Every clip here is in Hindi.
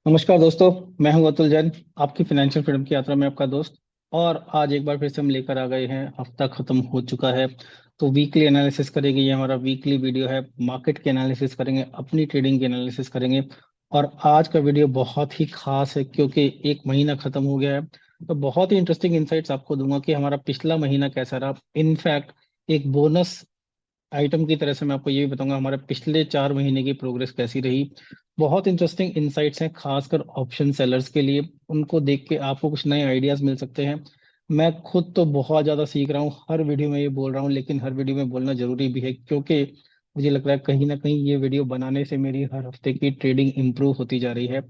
नमस्कार दोस्तों। मैं हूं अतुल जैन, आपकी फाइनेंशियल फ्रीडम की यात्रा में आपका दोस्त। और आज एक बार फिर से हम लेकर आ गए हैं। हफ्ता खत्म हो चुका है तो वीकली एनालिसिस करेंगे। ये हमारा वीकली वीडियो है। मार्केट के एनालिसिस करेंगे, अपनी ट्रेडिंग की एनालिसिस करेंगे। और आज का वीडियो बहुत ही खास है क्योंकि एक महीना खत्म हो गया है। तो बहुत ही इंटरेस्टिंग इंसाइट्स आपको दूंगा कि हमारा पिछला महीना कैसा रहा। इनफैक्ट एक बोनस आइटम की तरह से मैं आपको ये भी बताऊंगा हमारे पिछले 4 महीने की प्रोग्रेस कैसी रही। बहुत इंटरेस्टिंग इंसाइट्स हैं, खासकर ऑप्शन सेलर्स के लिए। उनको देख के आपको कुछ नए आइडियाज मिल सकते हैं। मैं खुद तो बहुत ज्यादा सीख रहा हूँ, हर वीडियो में ये बोल रहा हूँ, लेकिन हर वीडियो में बोलना जरूरी भी है क्योंकि मुझे लग रहा है कहीं ना कहीं ये वीडियो बनाने से मेरी हर हफ्ते की ट्रेडिंग इंप्रूव होती जा रही है।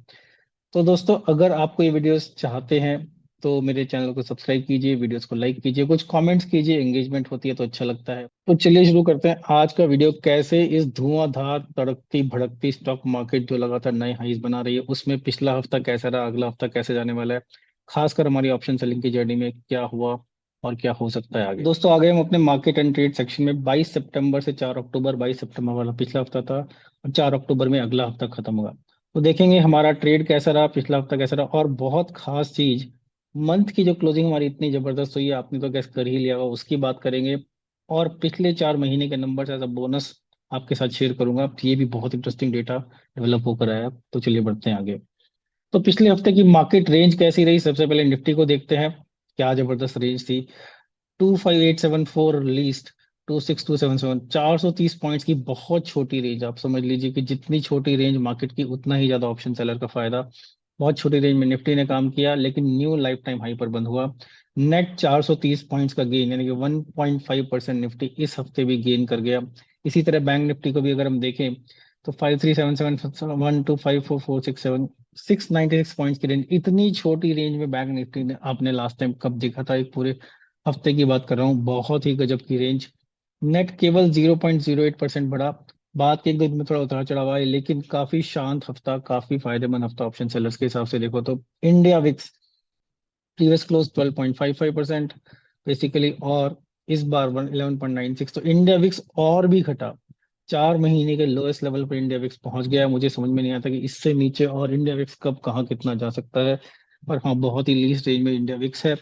तो दोस्तों, अगर आपको ये वीडियोस चाहते हैं तो मेरे चैनल को सब्सक्राइब कीजिए, वीडियोस को लाइक कीजिए, कुछ कमेंट्स कीजिए। एंगेजमेंट होती है तो अच्छा लगता है। तो चलिए शुरू करते हैं आज का वीडियो। कैसे इस धुआंधार तड़कती भड़कती स्टॉक मार्केट जो लगातार नए हाईज बना रही है, उसमें पिछला हफ्ता कैसा रहा, अगला हफ्ता कैसे जाने वाला है, खासकर हमारी ऑप्शन सेलिंग की जर्नी में क्या हुआ और क्या हो सकता है आगे। दोस्तों, आ गए हम अपने मार्केट एंड ट्रेड सेक्शन में। 22 सितंबर से 4 अक्टूबर, 22 सितंबर वाला पिछला हफ्ता था और 4 अक्टूबर में अगला हफ्ता खत्म होगा। तो देखेंगे हमारा ट्रेड कैसा रहा, पिछला हफ्ता कैसा रहा। और बहुत खास चीज, मंथ की जो क्लोजिंग हमारी इतनी जबरदस्त हुई है, आपने तो गैस कर ही लिया होगा, उसकी बात करेंगे। और पिछले 4 महीने के नंबर एज अ बोनस आपके साथ शेयर करूंगा। तो ये भी बहुत इंटरेस्टिंग डेटा डेवलप होकर आया है। तो चलिए बढ़ते हैं आगे। तो पिछले हफ्ते की मार्केट रेंज कैसी रही, सबसे पहले निफ्टी को देखते हैं। क्या जबरदस्त रेंज थी। 25874 लीस्ट, 26277, 430 पॉइंट्स की बहुत छोटी रेंज। आप समझ लीजिए कि जितनी छोटी रेंज मार्केट की, उतना ही ज्यादा ऑप्शन सेलर का फायदा। बहुत छोटी रेंज में निफ्टी ने काम किया, लेकिन न्यू लाइफ टाइम हाई पर बंद हुआ। नेट 430 पॉइंट्स का गेन, यानी कि 1.5% निफ्टी इस हफ्ते भी गेन कर गया। इसी तरह बैंक निफ्टी को भी अगर हम देखें तो 5377 1 2 5 4 4 6 7 696 पॉइंट्स की रेंज। इतनी छोटी रेंज में बैंक निफ्टी ने आपने लास्ट टाइम कब देखा था? एक पूरे हफ्ते की बात कर रहा हूँ। बहुत ही गजब की रेंज। नेट केवल 0.08% बढ़ा। बात के एक दो दिन में थोड़ा उतार चढ़ाव आया, लेकिन काफी शांत हफ्ता, काफी फायदेमंद हफ्ता ऑप्शन सेलर्स के हिसाब से देखो तो। India VIX previous close 12.55% basically, और इस बार 11.96। तो इंडिया विक्स और भी घटा। 4 महीने के लोएस्ट लेवल पर इंडिया विक्स पहुंच गया है। मुझे समझ में नहीं आता कि इससे नीचे और इंडिया विक्स कब कहाँ कितना जा सकता है। पर हाँ, बहुत ही लीस्ट रेंज में इंडिया विक्स है।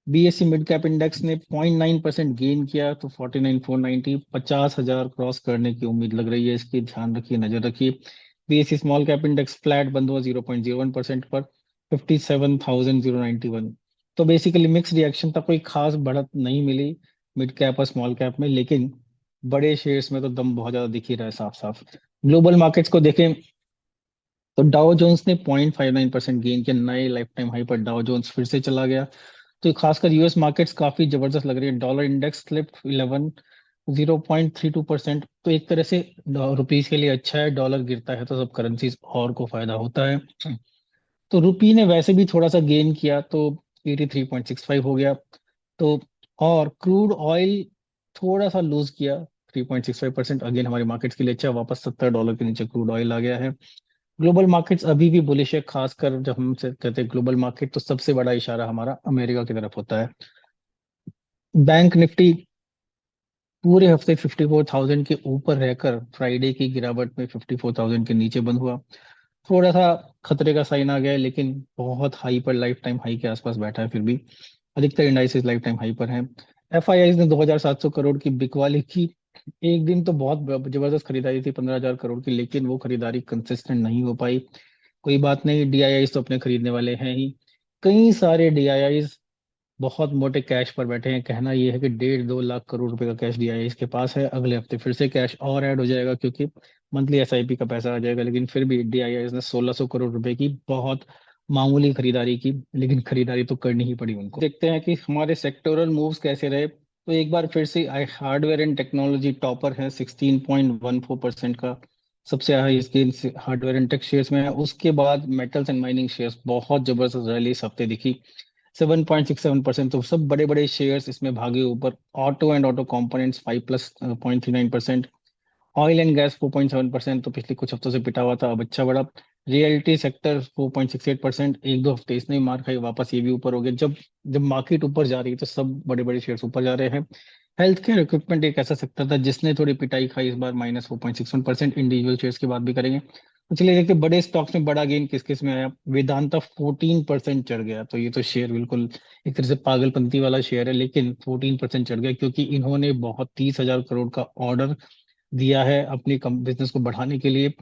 बीएससी मिड कैप इंडेक्स ने 0.9% गेन किया तो 49,490, 50,000 क्रॉस करने की उम्मीद लग रही है। इसकी ध्यान रखिए, नजर रखिए। BSc small cap index flat बंद हुआ 0.01% पर, 57,091। तो बेसिकली मिक्स रिएक्शन था, कोई खास बढ़त नहीं मिली मिड कैप और स्मॉल कैप में, लेकिन बड़े शेयर्स में तो दम बहुत ज्यादा दिख ही रहा है साफ साफ। ग्लोबल मार्केट्स को देखें तो डाउ जोन्स ने 0.59% गेन किया। नए लाइफ टाइम हाई पर डाउ जोन्स फिर से चला गया। तो खासकर यूएस मार्केट्स काफी जबरदस्त लग रही है। Dollar index slip 11 0.32%। तो एक तरह से रुपीस के लिए अच्छा है। डॉलर गिरता है तो सब करेंसीज और को फायदा होता है। तो रुपी ने वैसे भी थोड़ा सा गेन किया तो 83.65 हो गया। तो और क्रूड ऑयल थोड़ा सा लूज किया, 3.65%। अगेन हमारे मार्केट्स के लिए अच्छा, वापस $70 के नीचे क्रूड ऑयल आ गया है। ग्लोबल मार्केट्स अभी भी बुलिश है। खासकर जब हम से कहते हैं ग्लोबल मार्केट, तो सबसे बड़ा इशारा हमारा अमेरिका की तरफ होता है। बैंक निफ्टी पूरे हफ्ते 54,000 के ऊपर रहकर फ्राइडे की गिरावट में 54,000 के नीचे बंद हुआ। थोड़ा सा खतरे का साइन आ गया है, लेकिन बहुत हाई पर, लाइफ टाइम हाई के आसपास बैठा है फिर भी। अधिकतर इंडाइसेस लाइफ टाइम हाई पर हैं। एफआईआई ने 2,700 करोड़ की बिकवाली की। एक दिन तो बहुत जबरदस्त खरीदारी थी 15,000 करोड़ की, लेकिन वो खरीदारी कंसिस्टेंट नहीं हो पाई। कोई बात नहीं, डीआईआईस तो अपने खरीदने वाले हैं ही। कई सारे डीआईआईस बहुत मोटे कैश पर बैठे हैं। कहना यह है कि 1.5-2 लाख करोड़ रुपए का कैश डीआईआईस के पास है। अगले हफ्ते फिर से कैश और ऐड हो जाएगा क्योंकि मंथली एसआईपी का पैसा आ जाएगा। लेकिन फिर भी डीआईआईस ने 1,600 करोड़ रुपए की बहुत मामूली खरीदारी की, लेकिन खरीदारी तो करनी ही पड़ी उनको। देखते हैं कि हमारे सेक्टोरल मूव्स कैसे रहे। तो एक बार फिर से हार्डवेयर एंड टेक्नोलॉजी टॉपर है, 16.14% का सबसे high gain hardware and tech shares में है। उसके बाद मेटल्स एंड माइनिंग शेयर्स बहुत जबरदस्त रैली इस हफ्ते दिखी, 7.67%। तो सब बड़े बड़े शेयर्स इसमें भागे ऊपर। Auto and auto components 5+0.39%। Oil and gas 4.7%, तो पिछले कुछ हफ्तों से पिटा हुआ था, अब अच्छा बढ़ा। Reality sector 4.68%। एक दो हफ्ते इसने भी मार खाई, वापस ये भी ऊपर हो गया। जब जब मार्केट ऊपर जा रही है तो सब बड़े बड़े शेयर्स ऊपर जा रहे हैं। हेल्थ केयर इक्विपमेंट एक ऐसा सेक्टर था जिसने थोड़ी पिटाई खाई इस बार, -4.61%। इंडिविजुअल शेयर्स की बात भी करेंगे तो चलिए देखते हैं बड़े स्टॉक्स में बड़ा गेन किस किस में आया। वेदांता 14% चढ़ गया, तो ये तो शेयर बिल्कुल एक तरह से पागलपंती वाला शेयर है, लेकिन 14% चढ़ गया क्योंकि इन्होंने बहुत 30,000 करोड़ का ऑर्डर दिया है अपनी बिजनेस को बढ़ाने के लिए।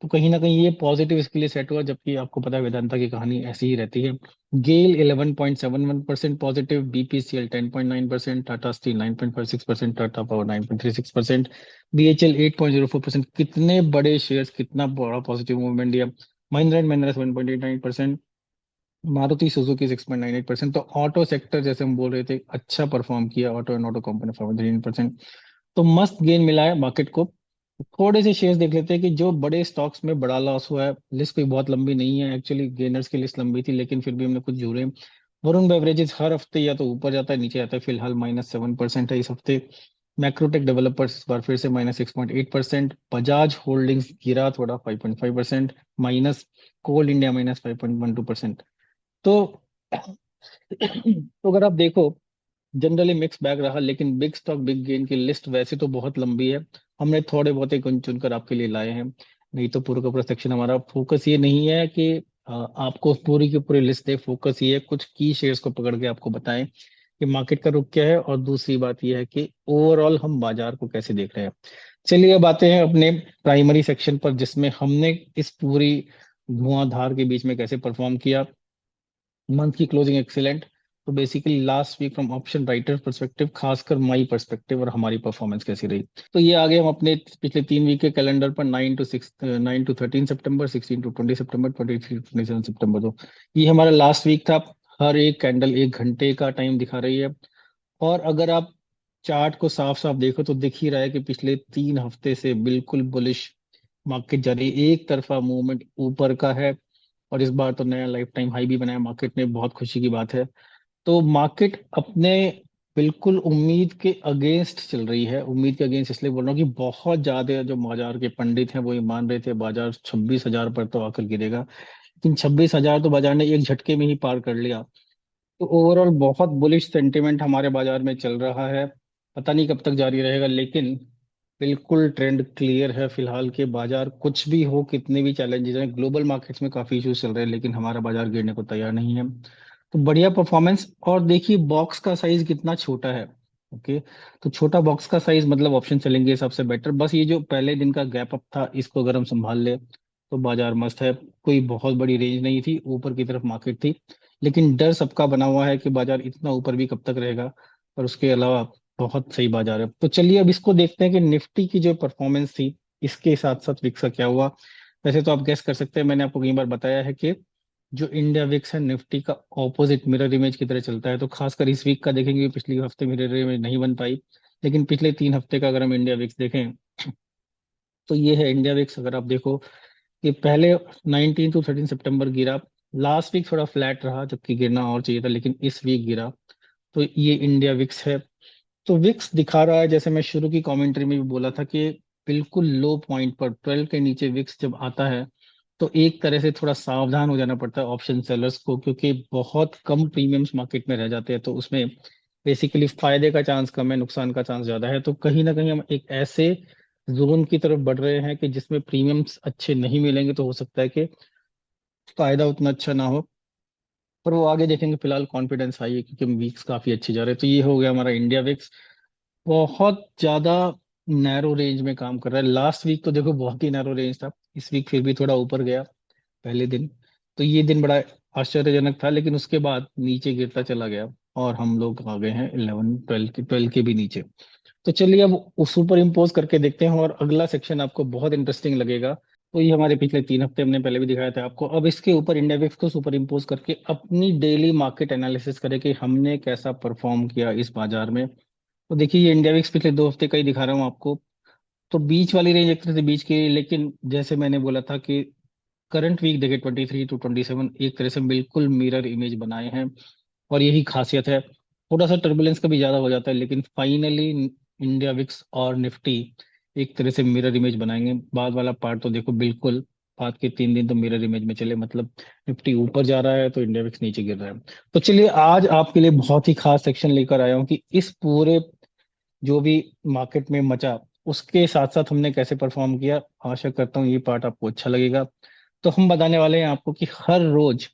तो कहीं ना कहीं ये पॉजिटिव इसके लिए सेट हुआ, जबकि आपको पता है वेदांता की कहानी ऐसी ही रहती है। गेल 11.71% positive, BPCL 10.9%, Tata steel 9.56%, Tata power 9.36%, BHEL 8.04%। कितने बड़े शेयर्स, कितना बड़ा पॉजिटिव मूवमेंट दिया। Mahindra and Mahindra 7.89%, Maruti Suzuki 6.98%। तो ऑटो सेक्टर जैसे हम बोल रहे थे अच्छा परफॉर्म किया, ऑटो एंड ऑटो कंपनी 5.3%। तो मस्त गेन मिला है मार्केट को। थोड़े से शेयर्स देख लेते हैं कि जो बड़े स्टॉक्स में बड़ा लॉस हुआ है। लिस्ट कोई बहुत लंबी नहीं है, एक्चुअली गेनर्स की लिस्ट लंबी थी, लेकिन फिर भी हमने कुछ जोड़े। वरुण बेवरेजेस हर हफ्ते या तो ऊपर जाता है नीचे आता है, फिलहाल -7% है इस हफ्ते। मैक्रोटेक डेवलपर्स इस बार फिर से -6.8%। बजाज होल्डिंग्स गिरा थोड़ा 5.5% माइनस। कोल इंडिया -5.12%। तो तो अगर आप देखो जनरली मिक्स बैग रहा, लेकिन बिग स्टॉक बिग गेन की लिस्ट वैसे तो बहुत लंबी है। हमने थोड़े बहुत ही चुन चुनकर आपके लिए लाए हैं। नहीं तो पूरा का पूरा सेक्शन हमारा फोकस ये नहीं है कि आपको पूरी की पूरी लिस्ट दे। फोकस ये है कुछ की शेयर्स को पकड़ के आपको बताएं कि मार्केट का रुख क्या है, और दूसरी बात ये है कि ओवरऑल हम बाजार को कैसे देख रहे हैं। चलिए अब आते हैं अपने प्राइमरी सेक्शन पर, जिसमें हमने इस पूरी धुआंधार के बीच में कैसे परफॉर्म किया। मंथ की क्लोजिंग एक्सीलेंट। तो basically last week from option writer perspective, खासकर माई परस्पेक्टिव और हमारी परफॉर्मेंस कैसी रही। तो ये आगे हम अपने पिछले 3 वीक के कैलेंडर पर 9 to 13 September, 16 to 20 September, 23 to 27 सितंबर। तो ये हमारा लास्ट वीक था। हर एक कैंडल 1 घंटे का टाइम दिखा रही है। और अगर आप चार्ट को साफ साफ देखो तो दिख ही रहा है कि पिछले 3 हफ्ते से बिल्कुल बुलिश मार्केट जा रही है, एक तरफा मूवमेंट ऊपर का है। और इस बार तो नया लाइफ टाइम हाई भी बनाया मार्केट ने, बहुत खुशी की बात है। तो मार्केट अपने बिल्कुल उम्मीद के अगेंस्ट चल रही है। उम्मीद के अगेंस्ट इसलिए बोल रहा हूँ कि बहुत ज्यादा जो बाजार के पंडित हैं वो ये मान रहे थे बाजार 26,000 पर तो आकर गिरेगा, लेकिन 26,000 तो बाजार ने एक झटके में ही पार कर लिया। तो ओवरऑल बहुत बुलिश सेंटिमेंट हमारे बाजार में चल रहा है। पता नहीं कब तक जारी रहेगा, लेकिन बिल्कुल ट्रेंड क्लियर है फिलहाल के। बाजार कुछ भी हो, कितने भी चैलेंजेस हैं, ग्लोबल मार्केट्स में काफी इश्यूज चल रहे हैं, लेकिन हमारा बाजार गिरने को तैयार नहीं है। तो बढ़िया परफॉर्मेंस। और देखिए बॉक्स का साइज कितना छोटा है। ओके, तो छोटा बॉक्स का साइज मतलब ऑप्शन चलेंगे सबसे बेटर। बस ये जो पहले दिन का गैप अप था, इसको अगर हम संभाल ले तो बाजार मस्त है। कोई बहुत बड़ी रेंज नहीं थी, ऊपर की तरफ मार्केट थी, लेकिन डर सबका बना हुआ है कि बाजार इतना ऊपर भी कब तक रहेगा। और उसके अलावा बहुत सही बाजार है। तो चलिए अब इसको देखते हैं कि निफ्टी की जो परफॉर्मेंस थी इसके साथ साथ विक्स का क्या हुआ। वैसे तो आप गेस कर सकते हैं, मैंने आपको कई बार बताया है कि जो इंडिया विक्स है निफ्टी का ऑपोजिट मिरर इमेज की तरह चलता है। तो खासकर इस वीक का देखेंगे, पिछले हफ्ते मिरर इमेज नहीं बन पाई, लेकिन पिछले 3 हफ्ते का अगर हम इंडिया विक्स देखें तो ये है इंडिया विक्स। अगर आप देखो कि पहले 19 to 13 सितंबर गिरा, लास्ट वीक थोड़ा फ्लैट रहा जबकि गिरना और चाहिए था, लेकिन इस वीक गिरा। तो ये इंडिया विक्स है। तो विक्स दिखा रहा है, जैसे मैं शुरू की कमेंट्री में भी बोला था कि बिल्कुल लो पॉइंट पर 12 के नीचे विक्स जब आता है तो एक तरह से थोड़ा सावधान हो जाना पड़ता है ऑप्शन सेलर्स को, क्योंकि बहुत कम प्रीमियम्स मार्केट में रह जाते हैं। तो उसमें बेसिकली फायदे का चांस कम है, नुकसान का चांस ज्यादा है। तो कहीं ना कहीं हम एक ऐसे जोन की तरफ बढ़ रहे हैं कि जिसमें प्रीमियम्स अच्छे नहीं मिलेंगे, तो हो सकता है कि फायदा उतना अच्छा ना हो। पर वो आगे देखेंगे, फिलहाल कॉन्फिडेंस हाई है क्योंकि वीक्स काफी अच्छे जा रहे हैं। तो ये हो गया हमारा इंडिया विक्स। बहुत ज्यादा नैरो रेंज में काम कर रहा है। लास्ट वीक तो देखो बहुत ही नैरो रेंज था, इस वीक फिर भी थोड़ा ऊपर गया पहले दिन। तो ये दिन बड़ा आश्चर्यजनक था, लेकिन उसके बाद नीचे गिरता चला गया और हम लोग आ गए हैं 11 12 के भी नीचे। तो चलिए अब उस सुपर इम्पोज करके देखते हैं, और अगला सेक्शन आपको बहुत इंटरेस्टिंग लगेगा। तो ये हमारे पिछले 3 हफ्ते हमने पहले भी दिखाया था आपको। अब इसके ऊपर इंडिया विक्स को सुपर इम्पोज करके अपनी डेली मार्केट एनालिसिस करें कि हमने कैसा परफॉर्म किया इस बाजार में। तो देखिए ये इंडिया विक्स पिछले 2 हफ्ते का ही दिखा रहा हूँ आपको। तो बीच वाली रेंज एक तरह से बीच की, लेकिन जैसे मैंने बोला था कि करंट वीक देखे 23 to 27 एक तरह से बिल्कुल मिरर इमेज बनाए हैं। और यही खासियत है। थोड़ा सा टर्बुलेंस का भी ज्यादा हो जाता है, लेकिन फाइनली इंडिया विक्स और निफ्टी एक तरह से मिरर इमेज बनाएंगे। बाद वाला पार्ट तो देखो बिल्कुल, बाद के 3 दिन तो मिरर इमेज में चले, मतलब निफ्टी ऊपर जा रहा है तो इंडिया विक्स नीचे गिर रहा है। तो चलिए आज आपके लिए बहुत ही खास सेक्शन लेकर आया हूँ कि इस पूरे जो भी मार्केट में मचा उसके साथ साथ हमने कैसे परफॉर्म किया, आशा करता हूँ ये पार्ट आपको अच्छा लगेगा। तो हम बताने वाले हैं आपको कि हर रोज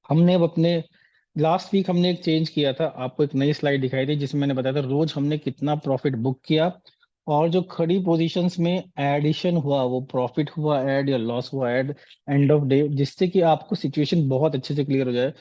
हमने अब अपने, लास्ट वीक हमने एक चेंज किया था, आपको एक नई स्लाइड दिखाई थी जिसमें मैंने बताया था रोज हमने कितना प्रॉफिट बुक किया, और जो खड़ी पोजीशंस में एडिशन हुआ वो प्रॉफिट हुआ ऐड या लॉस हुआ ऐड एंड ऑफ डे, जिससे कि आपको सिचुएशन बहुत अच्छे से क्लियर हो जाए।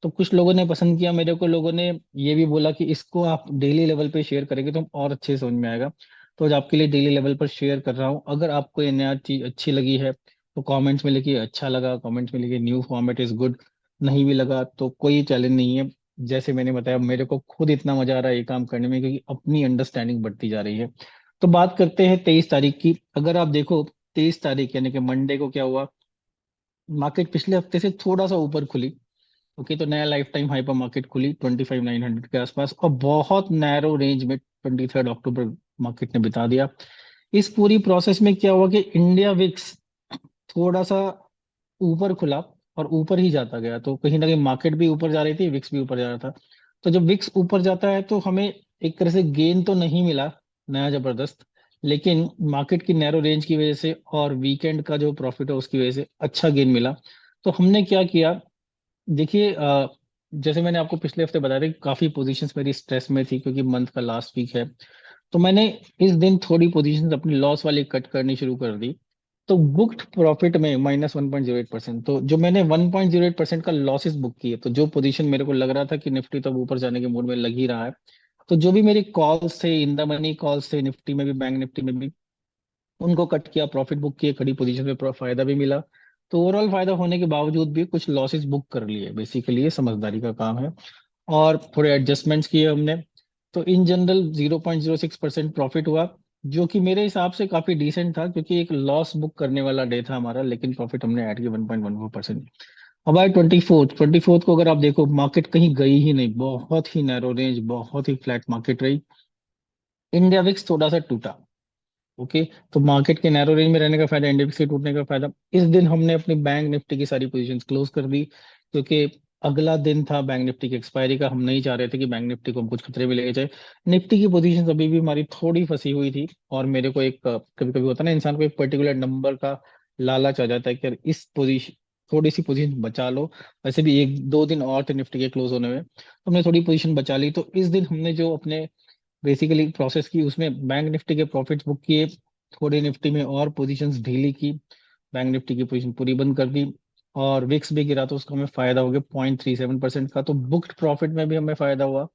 तो कुछ लोगों ने पसंद किया मेरे को, लोगों ने ये भी बोला कि इसको आप डेली लेवल पे शेयर करेंगे तो और अच्छे से समझ में आएगा। तो आज आपके लिए डेली लेवल पर शेयर कर रहा हूँ। अगर आपको ये नया चीज अच्छी लगी है तो कमेंट्स में लिखिए अच्छा लगा, कमेंट्स में लिखिए न्यू फॉर्मेट इज गुड। नहीं भी लगा तो कोई चैलेंज नहीं है। जैसे मैंने बताया मेरे को खुद इतना मजा आ रहा है ये काम करने में, क्योंकि अपनी अंडरस्टैंडिंग बढ़ती जा रही है। तो बात करते हैं 23 तारीख की। अगर आप देखो 23 तारीख यानी कि मंडे को क्या हुआ, मार्केट पिछले हफ्ते से थोड़ा सा ऊपर खुली। ओके, तो नया लाइफ टाइम हाई पर मार्केट खुली 25,900 के आसपास, और बहुत नैरो रेंज में 23 अक्टूबर मार्केट ने बिता दिया। इस पूरी प्रोसेस में क्या हुआ कि इंडिया विक्स थोड़ा सा ऊपर खुला और ऊपर ही जाता गया, तो कहीं ना कहीं मार्केट भी ऊपर जा रही थी, विक्स भी ऊपर जा रहा था। तो जब विक्स ऊपर जाता है तो हमें एक तरह से गेन तो नहीं मिला नया जबरदस्त, लेकिन मार्केट की नैरो रेंज की वजह से और वीकेंड का जो प्रॉफिट है उसकी वजह से अच्छा गेन मिला। तो हमने क्या किया, देखिए जैसे मैंने आपको पिछले हफ्ते बताया था कि काफी पोजीशंस मेरी स्ट्रेस में थी क्योंकि मंथ का लास्ट वीक है। तो मैंने इस दिन थोड़ी पोजीशंस अपनी लॉस वाली कट करनी शुरू कर दी। तो बुक्ड प्रॉफिट में -1.08%, तो जो मैंने 1.08% का लॉसेस बुक किए, तो जो पोजीशन मेरे को लग रहा था कि निफ्टी तब ऊपर जाने के मूड में लग ही रहा है, तो जो भी मेरी कॉल्स थे, इन द मनी कॉल्स थे निफ्टी में भी बैंक निफ्टी में भी, उनको कट किया, प्रॉफिट बुक किए, खड़ी पोजीशन में फायदा भी मिला। तो ओवरऑल फायदा होने के बावजूद भी कुछ लॉसेस बुक कर लिए, बेसिकली ये समझदारी का काम है। और थोड़े एडजस्टमेंट्स किए हमने। तो इन जनरल 0.06% प्रॉफिट हुआ, जो कि मेरे हिसाब से काफी डिसेंट था, क्योंकि एक लॉस बुक करने वाला डे था हमारा, लेकिन प्रॉफिट हमने ऐड किया 1.14%। अब आए 24th को, अगर आप देखो मार्केट कहीं गई ही नहीं, बहुत ही नैरो रेंज, बहुत ही फ्लैट मार्केट रही। इंडिया विक्स थोड़ा सा टूटा। ओके, तो मार्केट के नैरो रेंज में रहने का फायदा, इंडेक्स के टूटने का फायदा। इस दिन हमने अपनी बैंक निफ्टी की सारी पोजीशंस क्लोज कर दी, क्योंकि अगला दिन था बैंक निफ्टी की एक्सपायरी का। हम नहीं चाह रहे थे कि बैंक निफ्टी को हम कुछ खतरे में लेके जाए। निफ्टी की पोजीशन अभी भी हमारी थोड़ी फंसी हुई थी, और मेरे को एक कभी कभी होता है ना, इंसान को एक पर्टिकुलर नंबर का लालच आ जाता है कि यार इस पोजीशन, थोड़ी सी पोजीशन बचा लो। वैसे भी 1-2 दिन और थे निफ्टी के क्लोज होने में, तो हमने थोड़ी पोजीशन बचा ली। तो इस दिन हमने जो अपने बेसिकली प्रोसेस की, उसमें बैंक निफ्टी के प्रॉफिट्स बुक किए, थोड़ी निफ्टी में और पोजीशंस ढीली की, बैंक निफ्टी की पोजीशन पूरी बंद कर दी। और विक्स भी गिरा तो उसका हमें फायदा हो गया 0.37% का। तो बुक्ड प्रॉफिट में भी हमें फायदा हुआ,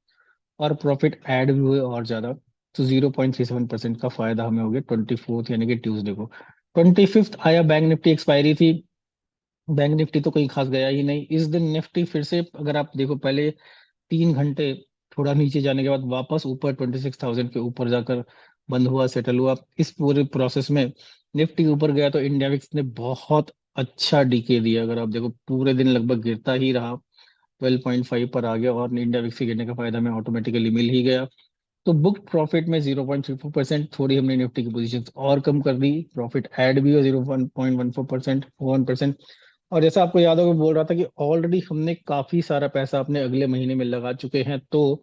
और प्रॉफिट ऐड भी हुए और ज्यादा। तो 0.37% का फायदा हमें हो गया 24th यानी कि ट्यूसडे को। 25th आया, बैंक निफ्टी एक्सपायरी थी। बैंक निफ्टी तो कहीं खास गया ही नहीं इस दिन। निफ्टी फिर से अगर आप देखो, पहले 3 घंटे थोड़ा नीचे जाने के बाद वापस ऊपर 26,000 के ऊपर जाकर बंद हुआ, सेटल हुआ। इस पूरे प्रोसेस में निफ्टी ऊपर गया तो इंडिया विक्स ने बहुत अच्छा डीके दिया। अगर आप देखो पूरे दिन लगभग गिरता ही रहा, 12.5 पर आ गया, और इंडिया विक्स के गिरने का फायदा हमें ऑटोमेटिकली मिल ही गया। तो बुक प्रॉफिट में 0.34%, थोड़ी हमने निफ्टी की पोजीशन और कम कर दी, प्रॉफिट ऐड भी हुआ 0.14%, 1%। और जैसा आपको याद होगा, बोल रहा था कि ऑलरेडी हमने काफी सारा पैसा अपने अगले महीने में लगा चुके हैं। तो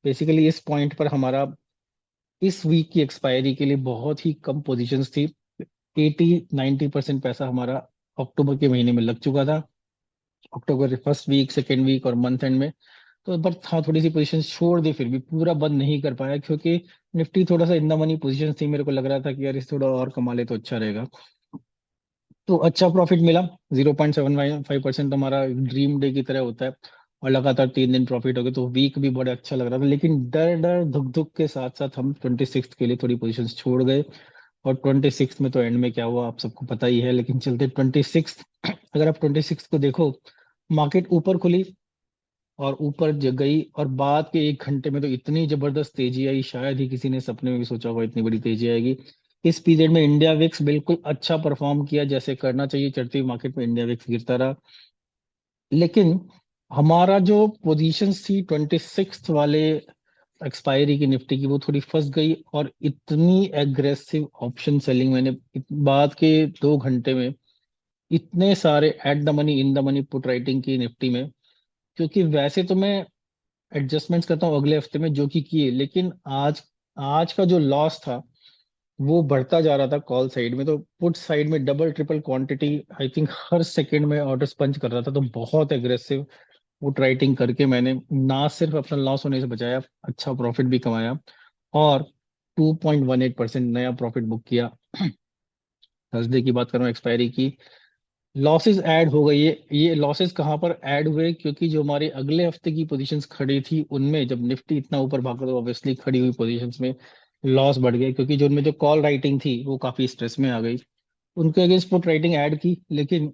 बेसिकली इस पॉइंट पर हमारा इस वीक की एक्सपायरी के लिए बहुत ही कम पोजीशंस थी। 80-90% पैसा हमारा अक्टूबर के महीने में लग चुका था, अक्टूबर के फर्स्ट वीक, सेकेंड वीक और मंथ एंड में। तो पर था, थोड़ी सी पोजीशन छोड़ दी, फिर भी पूरा बंद नहीं कर पाया, क्योंकि निफ्टी थोड़ा सा इन द मनी पोजीशन थी। मेरे को लग रहा था कि यार इस थोड़ा और कमा ले तो अच्छा रहेगा। तो अच्छा प्रॉफिट मिला, 0.75% हमारा ड्रीम डे की तरह होता है। और लगातार 3 दिन प्रॉफिट हो गए, तो वीक भी बड़ा अच्छा लग रहा था। लेकिन डर डर धुक धुक के साथ साथ हम 26th के लिए थोड़ी पोजीशन छोड़ गए। और 26th में तो एंड में क्या हुआ आप सबको पता ही है, लेकिन चलते 26th। अगर आप 26th को देखो, मार्केट ऊपर खुली और ऊपर गई, और बाद के 1 घंटे में तो इतनी जबरदस्त तेजी आई, शायद ही किसी ने सपने में भी सोचा होगा इतनी बड़ी तेजी आएगी। इस पीरियड में इंडिया विक्स बिल्कुल अच्छा परफॉर्म किया, जैसे करना चाहिए। चढ़ती हुई मार्केट में इंडिया विक्स गिरता रहा, लेकिन हमारा जो पोजीशन थी 26th वाले एक्सपायरी की निफ्टी की, वो थोड़ी फंस गई। और इतनी एग्रेसिव ऑप्शन सेलिंग मैंने बाद के 2 घंटे में, इतने सारे at the money in the money put writing की निफ्टी में। क्योंकि वैसे तो मैं एडजस्टमेंट्स करता हूँ अगले हफ्ते में, जो कि किए, लेकिन आज आज का जो लॉस था वो बढ़ता जा रहा था कॉल साइड में, तो पुट साइड में double triple quantity, I think her second में ऑर्डर्स पंच कर रहा था, तो बहुत एग्रेसिव पुट राइटिंग करके मैंने ना सिर्फ अपना लॉस होने से बचाया, अच्छा प्रॉफिट भी कमाया, और 2.18% नया प्रॉफिट बुक किया। थर्सडे की बात करूं एक्सपायरी की, लॉसेस ऐड हो गई है। ये लॉसेस कहाँ पर ऐड हुए, क्योंकि जो हमारे अगले हफ्ते की पोजीशंस खड़ी थी उनमें जब निफ्टी इतना ऊपर भागा तो ऑब्वियसली खड़ी हुई पोजीशंस में लॉस बढ़ गए, क्योंकि जो उनमें जो कॉल राइटिंग थी वो काफी स्ट्रेस में आ गई। उनके अगेंस्ट पुट राइटिंग ऐड की, लेकिन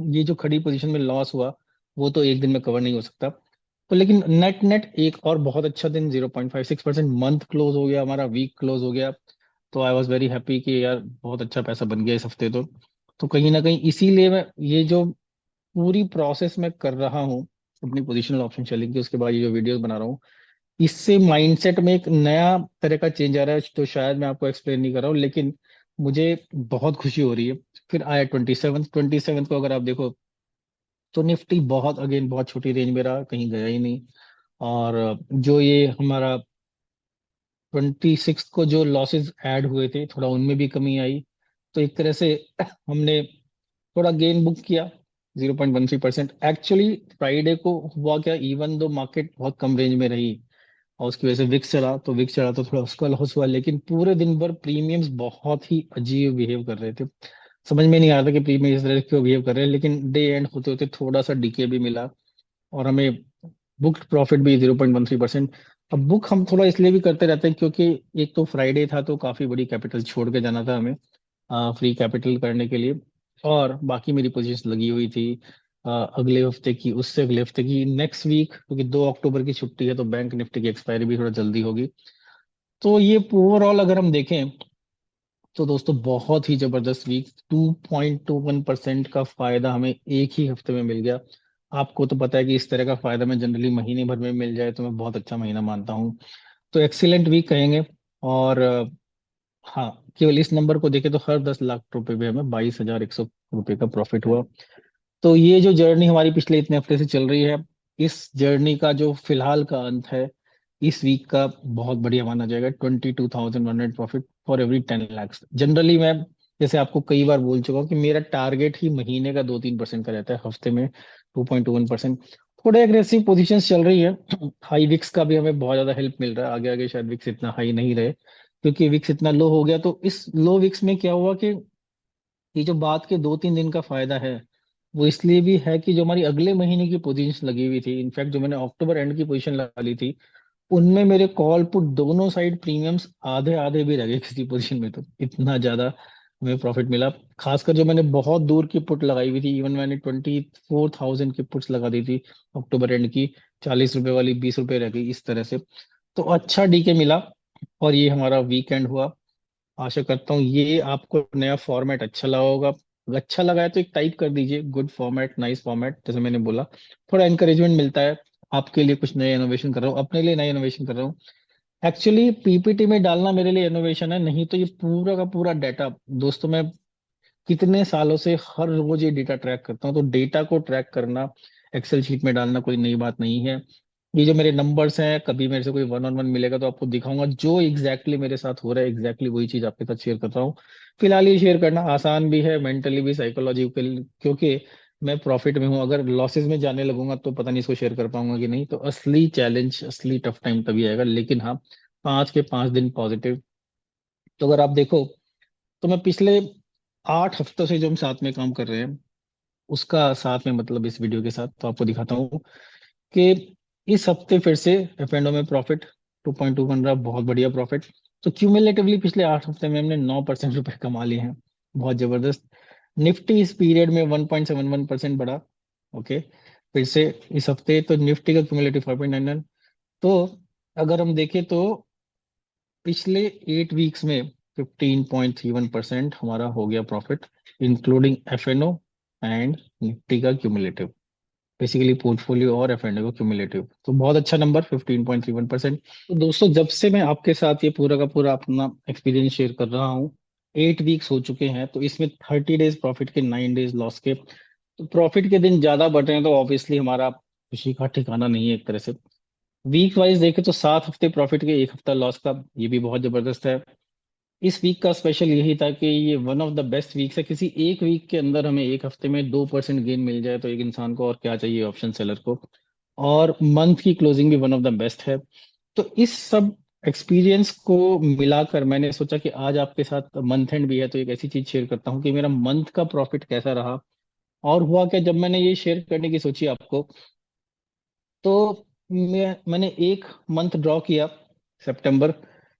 ये जो खड़ी पोजीशन में लॉस हुआ वो तो एक दिन में कवर नहीं हो सकता। तो लेकिन नेट नेट एक और बहुत अच्छा दिन, 0.56% मंथ क्लोज हो गया हमारा, वीक क्लोज हो गया। तो आई वॉज वेरी हैप्पी कि यार बहुत अच्छा पैसा बन गया इस हफ्ते। तो कहीं ना कहीं इसीलिए मैं ये जो पूरी प्रोसेस मैं कर रहा हूँ अपनी पोजिशनल ऑप्शन सेलिंग की, उसके बाद ये जो वीडियोस बना रहा हूँ, इससे माइंडसेट में एक नया तरह का चेंज आ रहा है, तो शायद मैं आपको एक्सप्लेन नहीं कर रहा हूँ, लेकिन मुझे बहुत खुशी हो रही है। फिर आया 27 को अगर आप देखो तो निफ्टी बहुत अगेन बहुत छोटी रेंज में रहा, कहीं गया ही नहीं। और जो ये हमारा 26 को जो लॉसेस ऐड हुए थे थोड़ा उनमें भी कमी आई, तो एक तरह से हमने थोड़ा गेन बुक किया, 0.13%। एक्चुअली फ्राइडे को हुआ क्या, इवन दो मार्केट बहुत कम रेंज में रही और उसकी वजह से विक्स चढ़ा, तो विक्स चढ़ा तो थोड़ा उसका लॉस हुआ, लेकिन पूरे दिन भर प्रीमियम्स बहुत ही अजीब बिहेव कर रहे थे। समझ में नहीं आ रहा था कि प्रीमियम इस तरह क्यों बिहेव कर रहे हैं, लेकिन डे एंड होते होते थोड़ा सा डीके भी मिला और हमें बुक प्रॉफिट भी 0.13%। अब बुक हम थोड़ा इसलिए भी करते रहते हैं क्योंकि एक तो फ्राइडे था तो काफी बड़ी कैपिटल छोड़ के जाना था हमें, फ्री कैपिटल करने के लिए, और बाकी मेरी पोजीशन लगी हुई थी अगले हफ्ते की, उससे अगले हफ्ते की, नेक्स्ट वीक, क्योंकि 2 अक्टूबर की छुट्टी है तो बैंक निफ्टी की एक्सपायरी भी थोड़ा जल्दी होगी। तो ये ओवरऑल अगर हम देखें तो दोस्तों बहुत ही जबरदस्त वीक, 2.21% का फायदा हमें एक ही हफ्ते में मिल गया। आपको तो पता है कि इस तरह का फायदा मैं जनरली महीने भर में मिल जाए तो मैं बहुत अच्छा महीना मानता हूँ। तो एक्सीलेंट वीक कहेंगे। और हाँ, केवल इस नंबर को देखें तो हर 10 लाख रुपए में हमें 22,100 रुपये का प्रॉफिट हुआ। तो ये जो जर्नी हमारी पिछले इतने हफ्ते से चल रही है, इस जर्नी का जो फिलहाल का अंत है इस वीक का, बहुत बढ़िया माना जाएगा। 22,100 profit for every 10 lakh. Generally मैं जैसे आपको कई बार बोल चुका हूँ कि मेरा टारगेट ही महीने का 2-3% का रहता है, हफ्ते में 2.21%। थोड़े एग्रेसिव पोजीशन चल रही है। हाई विक्स का भी हमें बहुत ज्यादा हेल्प मिल रहा है, आगे आगे शायद विक्स इतना हाई नहीं रहे, क्योंकि विक्स इतना लो हो गया। तो इस लो विक्स में क्या हुआ कि ये जो बात के 2-3 दिन का फायदा है वो इसलिए भी है कि जो हमारी अगले महीने की पोजीशन लगी हुई थी, इनफैक्ट जो मैंने अक्टूबर एंड की पोजीशन लगा ली थी, उनमें मेरे कॉल पुट दोनों साइड प्रीमियम्स आधे आधे भी रह गए किसी पोजीशन में, तो इतना ज्यादा हमें प्रॉफिट मिला। खासकर जो मैंने बहुत दूर की पुट लगाई हुई थी, इवन मैंने 24,000 की पुट्स लगा दी थी अक्टूबर एंड की, 40 रुपए वाली 20 रुपए रह गई इस तरह से, तो अच्छा डीके मिला। और ये हमारा वीकेंड हुआ। आशा करता हूँ ये आपको नया फॉर्मेट अच्छा लगा होगा, अगर अच्छा लगा है तो एक टाइप कर दीजिए, गुड फॉर्मेट, नाइस फॉर्मेट, जैसे मैंने बोला, थोड़ा इंकरेजमेंट मिलता है। आपके लिए कुछ नए इनोवेशन कर रहा हूँ, अपने लिए नए इनोवेशन कर रहा हूँ। एक्चुअली पीपीटी में डालना मेरे लिए इनोवेशन है, नहीं तो ये पूरा का पूरा डाटा, दोस्तों मैं कितने सालों से हर रोज ये डेटा ट्रैक करता हूँ, तो डेटा को ट्रैक करना, एक्सेल शीट में डालना कोई नई बात नहीं है। ये जो मेरे नंबर्स हैं, कभी मेरे से कोई वन ऑन वन मिलेगा तो आपको दिखाऊंगा जो मेरे साथ हो रहा है, वही चीज आपके साथ शेयर कर रहा हूँ। फिलहाल ये शेयर करना आसान भी है, मेंटली भी, साइकोलॉजिकल, क्योंकि मैं प्रॉफिट में हूँ। अगर लॉसेस में जाने लगूंगा तो पता नहीं इसको शेयर कर पाऊंगा कि नहीं, तो असली चैलेंज, असली टफ टाइम तभी आएगा। लेकिन हाँ, 5 के 5 दिन पॉजिटिव। तो अगर आप देखो तो मैं पिछले 8 हफ्तों से जो हम साथ में काम कर रहे हैं उसका साथ में मतलब इस वीडियो के साथ तो आपको दिखाता हूँ कि इस हफ्ते फिर से एफ एंड में प्रॉफिट 2.2 बन रहा, बहुत बढ़िया प्रॉफिट। तो क्यूमुलेटिवली पिछले 8 हफ्ते में हमने 9% रुपए कमा लिए हैं, बहुत जबरदस्त। निफ्टी इस पीरियड में 1.71% बढ़ा। ओके, फिर से इस हफ्ते तो निफ्टी का क्यूमुलेटिव 5.99। तो अगर हम देखें तो पिछले 8 वीक्स में 15.31% हमारा हो गया profit, including F and Nifty का क्यूमुलेटिव, बेसिकली पोर्टफोलियो और एफ एंड को क्यूमुलेटिव, तो बहुत अच्छा नंबर 15.31%। तो दोस्तों जब से मैं आपके साथ ये पूरा का पूरा अपना एक्सपीरियंस शेयर कर रहा हूँ, 8 वीक्स हो चुके हैं, तो इसमें 30 डेज प्रॉफिट के, 9 डेज लॉस के, तो प्रॉफिट के दिन ज्यादा बढ़ रहे हैं तो ऑब्वियसली हमारा खुशी का ठिकाना नहीं है एक तरह से। वीक वाइज देखें तो 7 हफ्ते प्रॉफिट के, एक हफ्ता लॉस का, ये भी बहुत जबरदस्त है। इस वीक का स्पेशल यही था कि ये one of the best weeks है। किसी एक वीक के अंदर हमें एक हफ्ते में 2% गेन मिल जाए तो एक इंसान को और क्या चाहिए, ऑप्शन सेलर को। और मंथ की क्लोजिंग भी वन ऑफ द बेस्ट है। तो इस सब एक्सपीरियंस को मिलाकर मैंने सोचा कि आज आपके साथ मंथ एंड भी है तो एक ऐसी चीज शेयर करता हूँ कि मेरा मंथ का प्रॉफिट कैसा रहा। और हुआ क्या, जब मैंने ये शेयर करने की सोची आपको, तो मैंने एक मंथ ड्रॉ किया, सितंबर।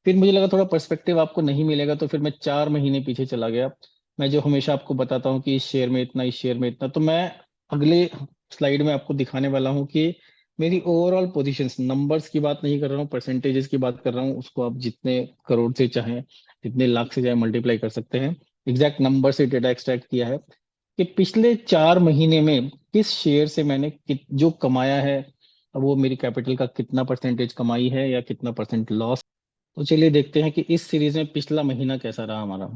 फिर मुझे लगा थोड़ा पर्सपेक्टिव आपको नहीं मिलेगा, तो फिर मैं 4 महीने पीछे चला गया। मैं जो हमेशा आपको बताता हूँ कि इस शेयर में इतना, इस शेयर में इतना, तो मैं अगले स्लाइड में आपको दिखाने वाला हूँ कि मेरी ओवरऑल पोजीशंस, नंबर्स की बात नहीं कर रहा हूँ, परसेंटेजेस की बात कर रहा हूँ। उसको आप जितने करोड़ से चाहें, जितने लाख से चाहे मल्टीप्लाई कर सकते हैं। एग्जैक्ट नंबर से डेटा एक्सट्रैक्ट किया है कि पिछले 4 महीने में किस शेयर से मैंने जो कमाया है, अब वो मेरी कैपिटल का कितना परसेंटेज कमाई है या कितना परसेंट लॉस। तो चलिए देखते हैं कि इस सीरीज में पिछला महीना कैसा रहा हमारा।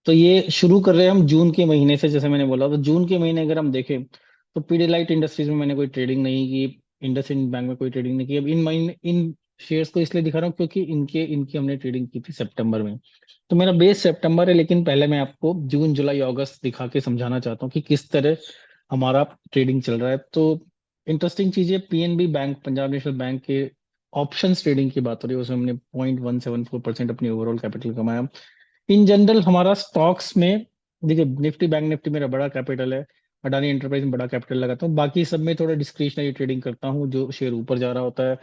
तो ये शुरू कर रहे हैं हम जून के महीने से। जैसे मैंने बोला, तो जून के महीने अगर हम देखें तो पीडीलाइट इंडस्ट्रीज में मैंने कोई ट्रेडिंग नहीं की, इंडसइंड बैंक में कोई ट्रेडिंग नहीं की। अब इन महीने इन शेयर्स को इसलिए दिखा रहा हूँ क्योंकि इनके इनकी हमने ट्रेडिंग की थी सितंबर में। तो मेरा बेस सितंबर है, लेकिन पहले मैं आपको जून जुलाई अगस्त दिखा के समझाना चाहता हूँ कि किस तरह हमारा ट्रेडिंग चल रहा है। तो इंटरेस्टिंग चीज है, PNB bank, Punjab national bank के ऑप्शंस ट्रेडिंग की बात हो रही है, उसमें हमने 0.174% अपनी ओवरऑल कैपिटल कमाया। इन जनरल हमारा स्टॉक्स में, देखिए निफ्टी, बैंक निफ्टी मेरा बड़ा कैपिटल है, अडानी एंटरप्राइज में बड़ा कैपिटल लगाता हूँ। बाकी सब में थोड़ा डिस्क्रिशनरी ट्रेडिंग करता हूँ। जो शेयर ऊपर जा रहा होता है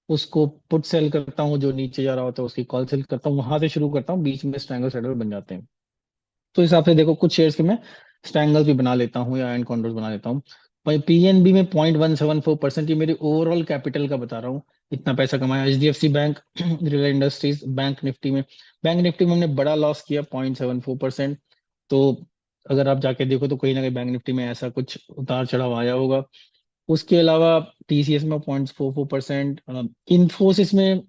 उसको पुट सेल करता हूँ, जो नीचे जा रहा होता है उसकी कॉल सेल करता हूँ। वहां से शुरू करता हूँ, बीच में स्ट्रैंगल सेटल बन जाते हैं। तो इस हिसाब से देखो, कुछ शेयर्स के मैं स्ट्रैंगल्स भी बना लेता हूँ या एंड कॉन्ट्रोल्स बना लेता हूँ। भाई पीएनबी में 0.174%, ये मेरी ओवरऑल कैपिटल का बता रहा हूँ, इतना पैसा कमाया। HDFC bank, Reliance industries, bank Nifty में, बैंक निफ्टी में हमने बड़ा लॉस किया 0.74%। तो अगर आप जाके देखो तो कहीं ना कहीं बैंक निफ्टी में ऐसा कुछ उतार चढ़ाव आया होगा। उसके अलावा टीसीएस में 0.44%, इन्फोसिस में,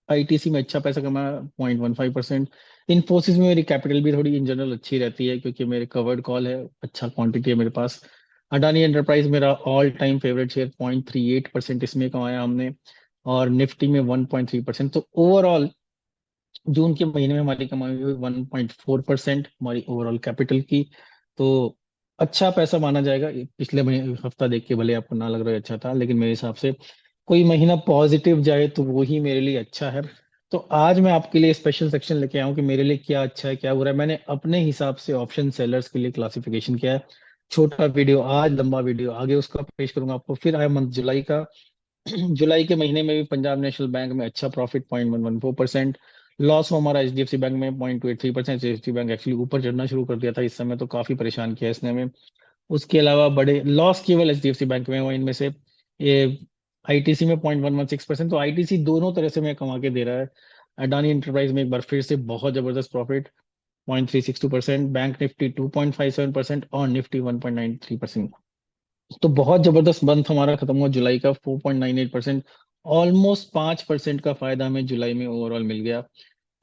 आईटीसी में अच्छा पैसा कमाया 0.15%। इन्फोसिस में मेरी कैपिटल भी थोड़ी इन जनरल अच्छी रहती है क्योंकि मेरे कवर्ड कॉल है, अच्छा क्वांटिटी है मेरे पास। अडानी एंटरप्राइज मेरा ऑल टाइम फेवरेट शेयर, 0.38% इसमें कमाया हमने। और निफ्टी में 1.3%। तो ओवरऑल जून के महीने में हमारी कमाई हुई 1.4% हमारी ओवरऑल कैपिटल की। तो अच्छा पैसा माना जाएगा। ये पिछले महीने हफ्ता देख के भले आपको ना लग रहा है अच्छा था, लेकिन मेरे हिसाब से कोई महीना पॉजिटिव जाए तो वो ही मेरे लिए अच्छा है। तो आज मैं आपके लिए स्पेशल सेक्शन लेके आया हूँ कि मेरे लिए क्या अच्छा है क्या बुरा है। मैंने अपने हिसाब से ऑप्शन सेलर्स के लिए क्लासिफिकेशन किया है। छोटा वीडियो आज, लंबा वीडियो आगे उसका पेश करूंगा आपको। फिर आया मंथ जुलाई का। जुलाई के महीने में भी पंजाब नेशनल बैंक में अच्छा प्रॉफिट, 0.114%। लॉस हो हमारा एचडीएफसी बैंक में 0.283%। एचडीएफसी बैंक एक्चुअली ऊपर चढ़ना शुरू कर दिया था इस समय, तो काफी परेशान किया इसने हमें। उसके अलावा बड़े लॉस केवल एचडीएफसी बैंक में हुआ इनमें से। ये आईटीसी में 0.116%। तो आईटीसी दोनों तरह से मैं कमा के दे रहा है। अडानी एंटरप्राइज में एक बार फिर से बहुत जबरदस्त प्रॉफिट, 0.362%। बैंक निफ्टी 2.57% और निफ्टी 1.93%। तो बहुत जबरदस्त मंथ हमारा खत्म हुआ जुलाई का, 4.98%। ऑलमोस्ट 5% का फायदा हमें जुलाई में ओवरऑल मिल गया।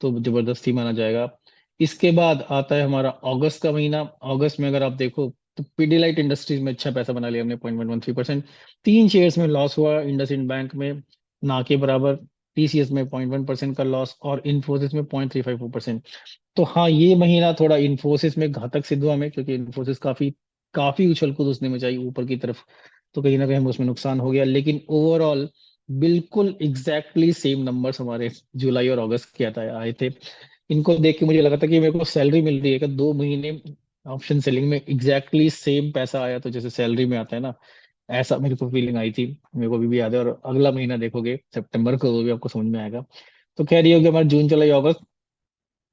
तो जबरदस्ती माना जाएगा। इसके बाद आता है हमारा अगस्त का महीना। अगस्त में अगर आप देखो तो पीडीलाइट इंडस्ट्रीज में अच्छा पैसा बना लिया हमने, 0.113%। 3 शेयर्स में लॉस हुआ, इंडसइंड बैंक में ना के बराबर, टीसीएस में 0.1% का लॉस और इन्फोसिस में 0.354%। तो हाँ, ये महीना थोड़ा इन्फोसिस में घातक सिद्ध हुआ हमें, क्योंकि इन्फोसिस काफी काफी उछल कूद उसने मचाई ऊपर की तरफ। तो कहीं ना कहीं हमें उसमें नुकसान हो गया, लेकिन ओवरऑल बिल्कुल एग्जैक्टली सेम नंबर्स हमारे जुलाई और अगस्त के आता आए थे। इनको देख के मुझे लगा था कि मेरे को सैलरी मिल रही है कि 2 महीने ऑप्शन सेलिंग में एग्जैक्टली सेम पैसा आया, तो जैसे सैलरी में आता है ना, ऐसा मेरे को फीलिंग आई थी। मेरे को अभी भी याद है। और अगला महीना देखोगे सितंबर को, वो भी आपको समझ में आएगा। तो कह रही होगी हमारा जून जुलाई अगस्त,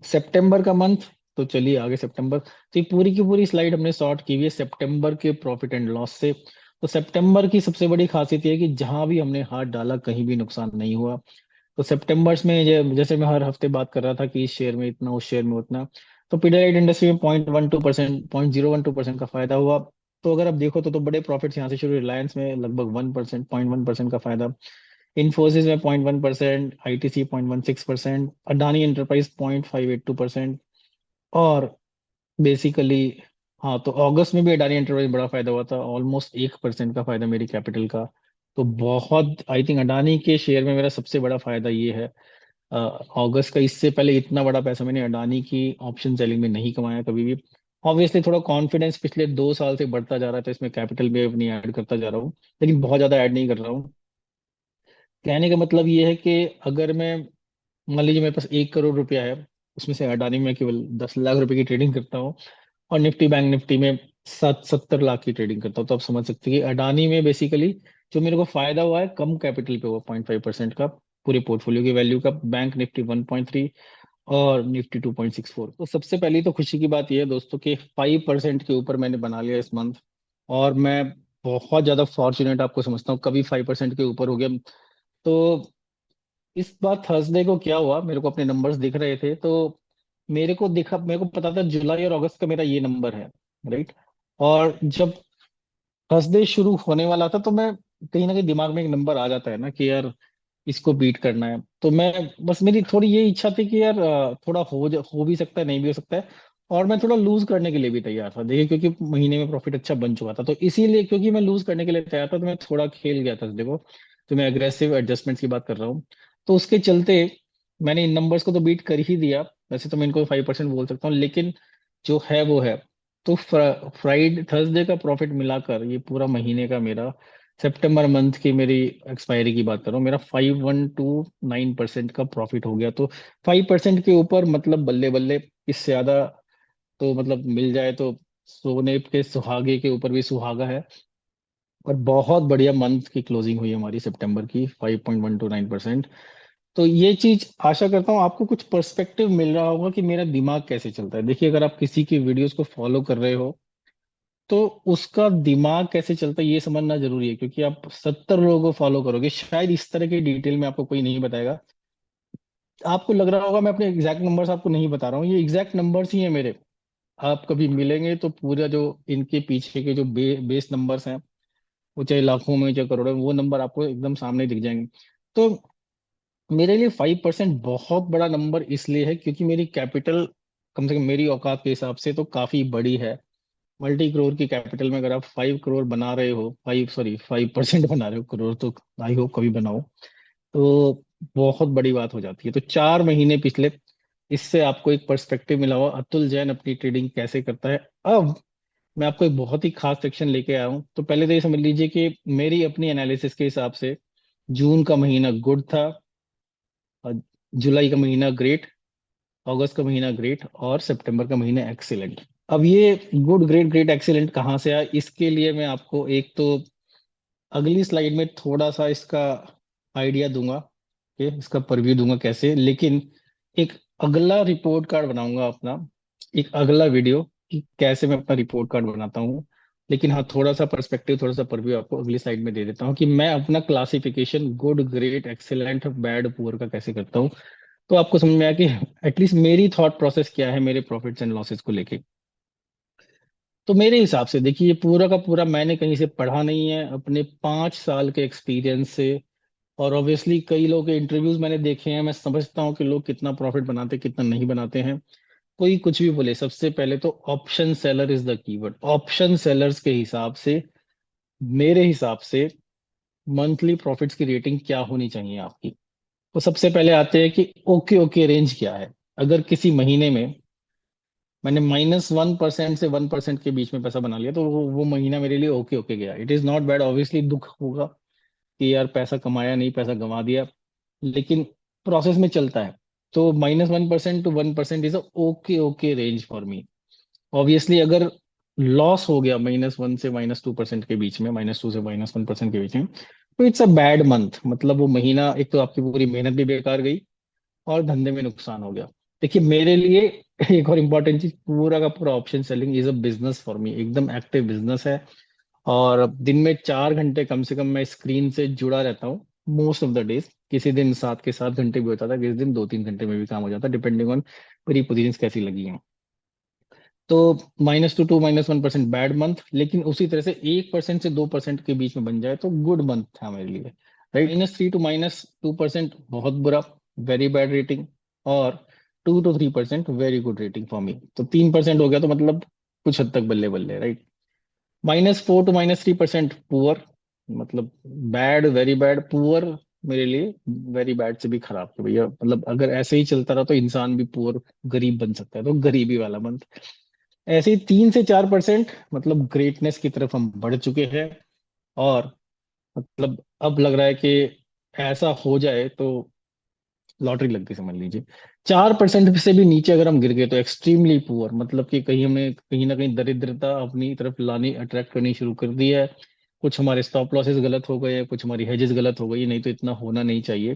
सितंबर का मंथ। तो चलिए आगे सितंबर, तो ये पूरी की पूरी स्लाइड हमने सॉर्ट की हुई है सितंबर के प्रॉफिट एंड लॉस से। तो सितंबर की सबसे बड़ी खासियत ये है कि जहां भी हमने हाथ डाला कहीं भी नुकसान नहीं हुआ। तो सितंबर में जैसे मैं हर हफ्ते बात कर रहा था कि इस शेयर में इतना, उस शेयर में उतना, तो पीडियालाइट इंडस्ट्री में 0.12%, 0.012% का फायदा हुआ। तो अगर आप देखो तो बड़े प्रॉफिट्स यहाँ से शुरू, रिलायंस में लगभग 1%, 0.1% का फायदा, इन्फोसिस में 0.1%, आईटीसी 0.16%, अडानी एंटरप्राइज 0.582%। और बेसिकली, हाँ, तो अगस्त में भी अडानी एंटरप्राइज बड़ा फायदा हुआ था, ऑलमोस्ट 1% का फायदा मेरी कैपिटल का। तो बहुत, आई थिंक अडानी के शेयर में मेरा सबसे बड़ा फायदा ये है। अगस्त का, इससे पहले इतना बड़ा पैसा मैंने अडानी की ऑप्शन सेलिंग में नहीं कमाया कभी भी। ऑब्वियसली थोड़ा कॉन्फिडेंस पिछले 2 साल से बढ़ता जा रहा है, तो इसमें कैपिटल भी अपनी ऐड करता जा रहा हूँ, लेकिन बहुत ज्यादा ऐड नहीं कर रहा हूँ। कहने का मतलब ये है कि अगर मैं, मान लीजिए मेरे पास 1 करोड़ रुपया है, उसमें से अडानी में केवल 10 लाख रुपए की ट्रेडिंग करता हूँ, और निफ्टी बैंक निफ्टी में 70 लाख की ट्रेडिंग करता हूँ, तो आप समझ सकते हैं कि अडानी में बेसिकली जो मेरे को फायदा हुआ है कम कैपिटल पे हुआ, 0.5% का पूरे पोर्टफोलियो की वैल्यू का। बैंक निफ्टी 1.3 और निफ्टी 2.64। तो सबसे पहली तो खुशी की बात यह है दोस्तों कि 5% के ऊपर मैंने बना लिया इस मंथ, और मैं बहुत ज्यादा फॉर्चुनेट आपको समझता हूँ, कभी 5% के ऊपर हो गया। तो इस बार थर्सडे को क्या हुआ, मेरे को अपने नंबर्स दिख रहे थे, तो मेरे को पता था जुलाई और अगस्त का मेरा ये नंबर है, राइट। और जब थर्सडे शुरू होने वाला था, तो मैं कहीं ना कहीं दिमाग में एक नंबर आ जाता है ना कि यार इसको बीट करना है, तो मैं, बस मेरी थोड़ी ये इच्छा थी कि यार थोड़ा हो भी सकता है, नहीं भी हो सकता है। और मैं थोड़ा लूज करने के लिए भी तैयार था, देखिए, क्योंकि महीने में प्रॉफिट अच्छा बन चुका था, तो इसीलिए क्योंकि मैं लूज करने के लिए तैयार था, तो मैं थोड़ा खेल गया था देखो। तो मैं अग्रेसिव एडजस्टमेंट्स की बात कर रहा हूँ। तो उसके चलते मैंने इन नंबर्स को तो बीट कर ही दिया। वैसे तो मैं इनको 5% बोल सकता हूँ, लेकिन जो है वो है। तो फ्राइडे थर्सडे का प्रॉफिट मिलाकर ये पूरा महीने का मेरा, सितंबर मंथ की मेरी एक्सपायरी की बात कर रहा हूँ, मेरा 5129% का प्रॉफिट हो गया। तो 5% के ऊपर मतलब बल्ले बल्ले, इससे ज्यादा तो मतलब मिल जाए तो सोने के सुहागे के ऊपर भी सुहागा है। और बहुत बढ़िया मंथ की क्लोजिंग हुई हमारी सितंबर की, 5.129%। तो ये चीज आशा करता हूँ आपको कुछ पर्सपेक्टिव मिल रहा होगा कि मेरा दिमाग कैसे चलता है। देखिए, अगर आप किसी की वीडियोस को फॉलो कर रहे हो, तो उसका दिमाग कैसे चलता है ये समझना जरूरी है, क्योंकि आप 70 लोगों को फॉलो करोगे, शायद इस तरह की डिटेल में आपको कोई नहीं बताएगा। आपको लग रहा होगा मैं अपने एग्जैक्ट नंबर्स आपको नहीं बता रहा हूँ, ये एग्जैक्ट नंबर्स ही हैं मेरे। आप कभी मिलेंगे तो पूरा जो इनके पीछे के जो बेस नंबर्स हैं, वो चाहे लाखों में चाहे करोड़ों में, वो नंबर आपको एकदम सामने दिख जाएंगे। तो मेरे लिए 5% बहुत बड़ा नंबर इसलिए है क्योंकि मेरी कैपिटल, कम से कम मेरी औकात के हिसाब से तो काफी बड़ी है। मल्टी करोड़ की कैपिटल में अगर आप 5 करोड़ बना रहे हो, 5% बना रहे हो, करोड़ तो आई होप कभी बनाओ, तो बहुत बड़ी बात हो जाती है। तो 4 महीने पिछले, इससे आपको एक पर्सपेक्टिव मिला हुआ अतुल जैन अपनी ट्रेडिंग कैसे करता है। अब मैं आपको एक बहुत ही खास सेक्शन लेके आया हूँ। तो पहले तो ये समझ लीजिए कि मेरी अपनी एनालिसिस के हिसाब से जून का महीना गुड था, और जुलाई का महीना ग्रेट, अगस्त का महीना ग्रेट, और सितंबर का महीना एक्सीलेंट। अब ये गुड ग्रेट ग्रेट एक्सीलेंट कहाँ से आया, इसके लिए मैं आपको एक तो अगली स्लाइड में थोड़ा सा इसका आइडिया दूंगा, कि इसका परव्यू दूंगा कैसे, लेकिन एक अगला रिपोर्ट कार्ड बनाऊंगा अपना, एक अगला वीडियो कि कैसे मैं अपना रिपोर्ट कार्ड बनाता हूँ। लेकिन हाँ, थोड़ा सा पर्सपेक्टिव, थोड़ा सा परव्यू आपको अगली स्लाइड में दे देता हूँ कि मैं अपना classification good great excellent bad poor का कैसे करता हूँ। तो आपको समझ में आया कि एटलीस्ट मेरी थॉट प्रोसेस क्या है मेरे प्रॉफिट्स एंड लॉसेस को लेके। तो मेरे हिसाब से देखिए, ये पूरा का पूरा मैंने कहीं से पढ़ा नहीं है, अपने 5 साल के एक्सपीरियंस से। और ऑब्वियसली कई लोगों के इंटरव्यूज मैंने देखे हैं, मैं समझता हूँ कि लोग कितना प्रॉफिट बनाते कितना नहीं बनाते हैं। कोई कुछ भी बोले, सबसे पहले तो option seller is the keyword. Option sellers के हिसाब से, मेरे हिसाब से, मंथली प्रॉफिट्स की रेटिंग क्या होनी चाहिए आपकी। तो सबसे पहले आते हैं कि ओके ओके रेंज क्या है। अगर किसी महीने में मैंने -1% से 1% के बीच में पैसा बना लिया, तो वो महीना मेरे लिए ओके ओके गया, it is not bad. Obviously दुख होगा कि यार पैसा कमाया नहीं, पैसा गंवा दिया, लेकिन प्रोसेस में चलता है। तो -1% to 1% is okay okay range for me. Obviously अगर लॉस हो गया -1 से -2% के बीच में, -2 से -1% के बीच में, तो इट्स अ बैड मंथ। मतलब वो महीना, एक तो आपकी पूरी मेहनत भी बेकार गई, और धंधे में नुकसान हो गया। देखिए, मेरे लिए एक और इम्पोर्टेंट चीज, पूरा का पूरा option selling is a business for me, एकदम एक्टिव बिजनेस है। और दिन में 4 घंटे कम से कम मैं स्क्रीन से जुड़ा रहता हूँ, मोस्ट ऑफ द डेज। किसी दिन 7 के 7 घंटे भी होता था, किसी दिन 2-3 घंटे में भी काम हो जाता, डिपेंडिंग ऑन मेरी पोजीशन कैसी लगी हैं। तो -2 टू -1% बैड मंथ, लेकिन उसी तरह से 1% से 2% के बीच में बन जाए तो गुड मंथ था मेरे लिए, राइट। -3 टू -2% बहुत बुरा, वेरी बैड रेटिंग। और 2 to 3% very good rating for me. तो 3% हो गया तो मतलब कुछ हद तक बल्ले बल्ले, राइट। -4 टू -3% पुअर, मतलब बैड, वेरी बैड, पुअर, मेरे लिए वेरी बैड से भी खराब है भैया। मतलब अगर ऐसे ही चलता रहा तो इंसान भी पुअर, गरीब बन सकता है, तो गरीबी वाला मंथ। ऐसे ही 3 से 4% मतलब ग्रेटनेस की तरफ हम बढ़ चुके हैं। और मतलब अब लग रहा है कि ऐसा हो जाए तो लॉटरी लग गई समझ लीजिए। 4% से भी नीचे अगर हम गिर गए तो एक्सट्रीमली पुअर, मतलब कि कहीं हमें कहीं ना कहीं दरिद्रता अपनी तरफ लानी, अट्रैक्ट करनी शुरू कर दी है। कुछ हमारे स्टॉप लॉसेस गलत हो गए हैं, कुछ हमारी हेजेस गलत हो गई, नहीं तो इतना होना नहीं चाहिए।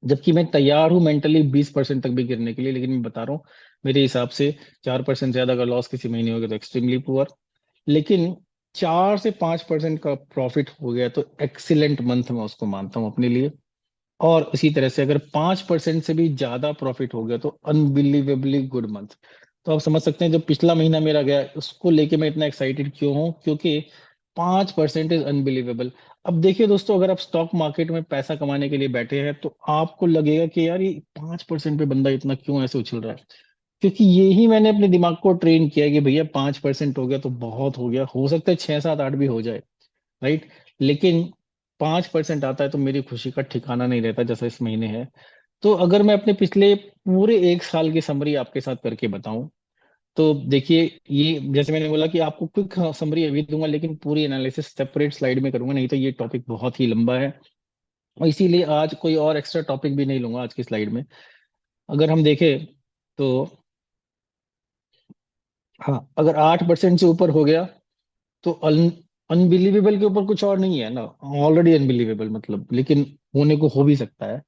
जबकि मैं तैयार हूं मेंटली 20% तक भी गिरने के लिए, लेकिन मैं बता रहा हूँ मेरे हिसाब से 4% ज्यादा अगर लॉस किसी महीने हो गया तो एक्सट्रीमली पुअर। लेकिन 4 से 5% का प्रॉफिट हो गया तो एक्सीलेंट मंथ मैं उसको मानता हूँ अपने लिए। और इसी तरह से अगर 5% से भी ज्यादा प्रॉफिट हो गया तो अनबिलीवेबली गुड मंथ। तो आप समझ सकते हैं जो पिछला महीना मेरा गया उसको लेके मैं इतना एक्साइटेड क्यों हूं, क्योंकि 5% इज अनबिलीवेबल। अब देखिए दोस्तों, अगर आप स्टॉक मार्केट में पैसा कमाने के लिए बैठे हैं तो आपको लगेगा कि यार ये 5% पे बंदा इतना क्यों ऐसे उछल रहा है। क्योंकि यही मैंने अपने दिमाग को ट्रेन किया है कि भैया 5% हो गया तो बहुत हो गया, हो सकता है 6 7 8 भी हो जाए, राइट। लेकिन 5% आता है तो मेरी खुशी का ठिकाना नहीं रहता, जैसा इस महीने है। तो अगर मैं अपने पिछले पूरे 1 साल की समरी आपके साथ करके बताऊं तो देखिए, ये जैसे मैंने बोला कि आपको क्विक समरी अभी दूंगा, लेकिन पूरी एनालिसिस सेपरेट स्लाइड में करूंगा, नहीं तो ये टॉपिक बहुत ही लंबा है। और इसीलिए आज कोई और एक्स्ट्रा टॉपिक भी नहीं लूंगा आज की स्लाइड में। अगर हम देखें तो हाँ, अगर 8% से ऊपर हो गया तो अनबिलीवेबल के ऊपर कुछ और नहीं है ना, ऑलरेडी अनबिलीवेबल मतलब, लेकिन होने को हो भी सकता है।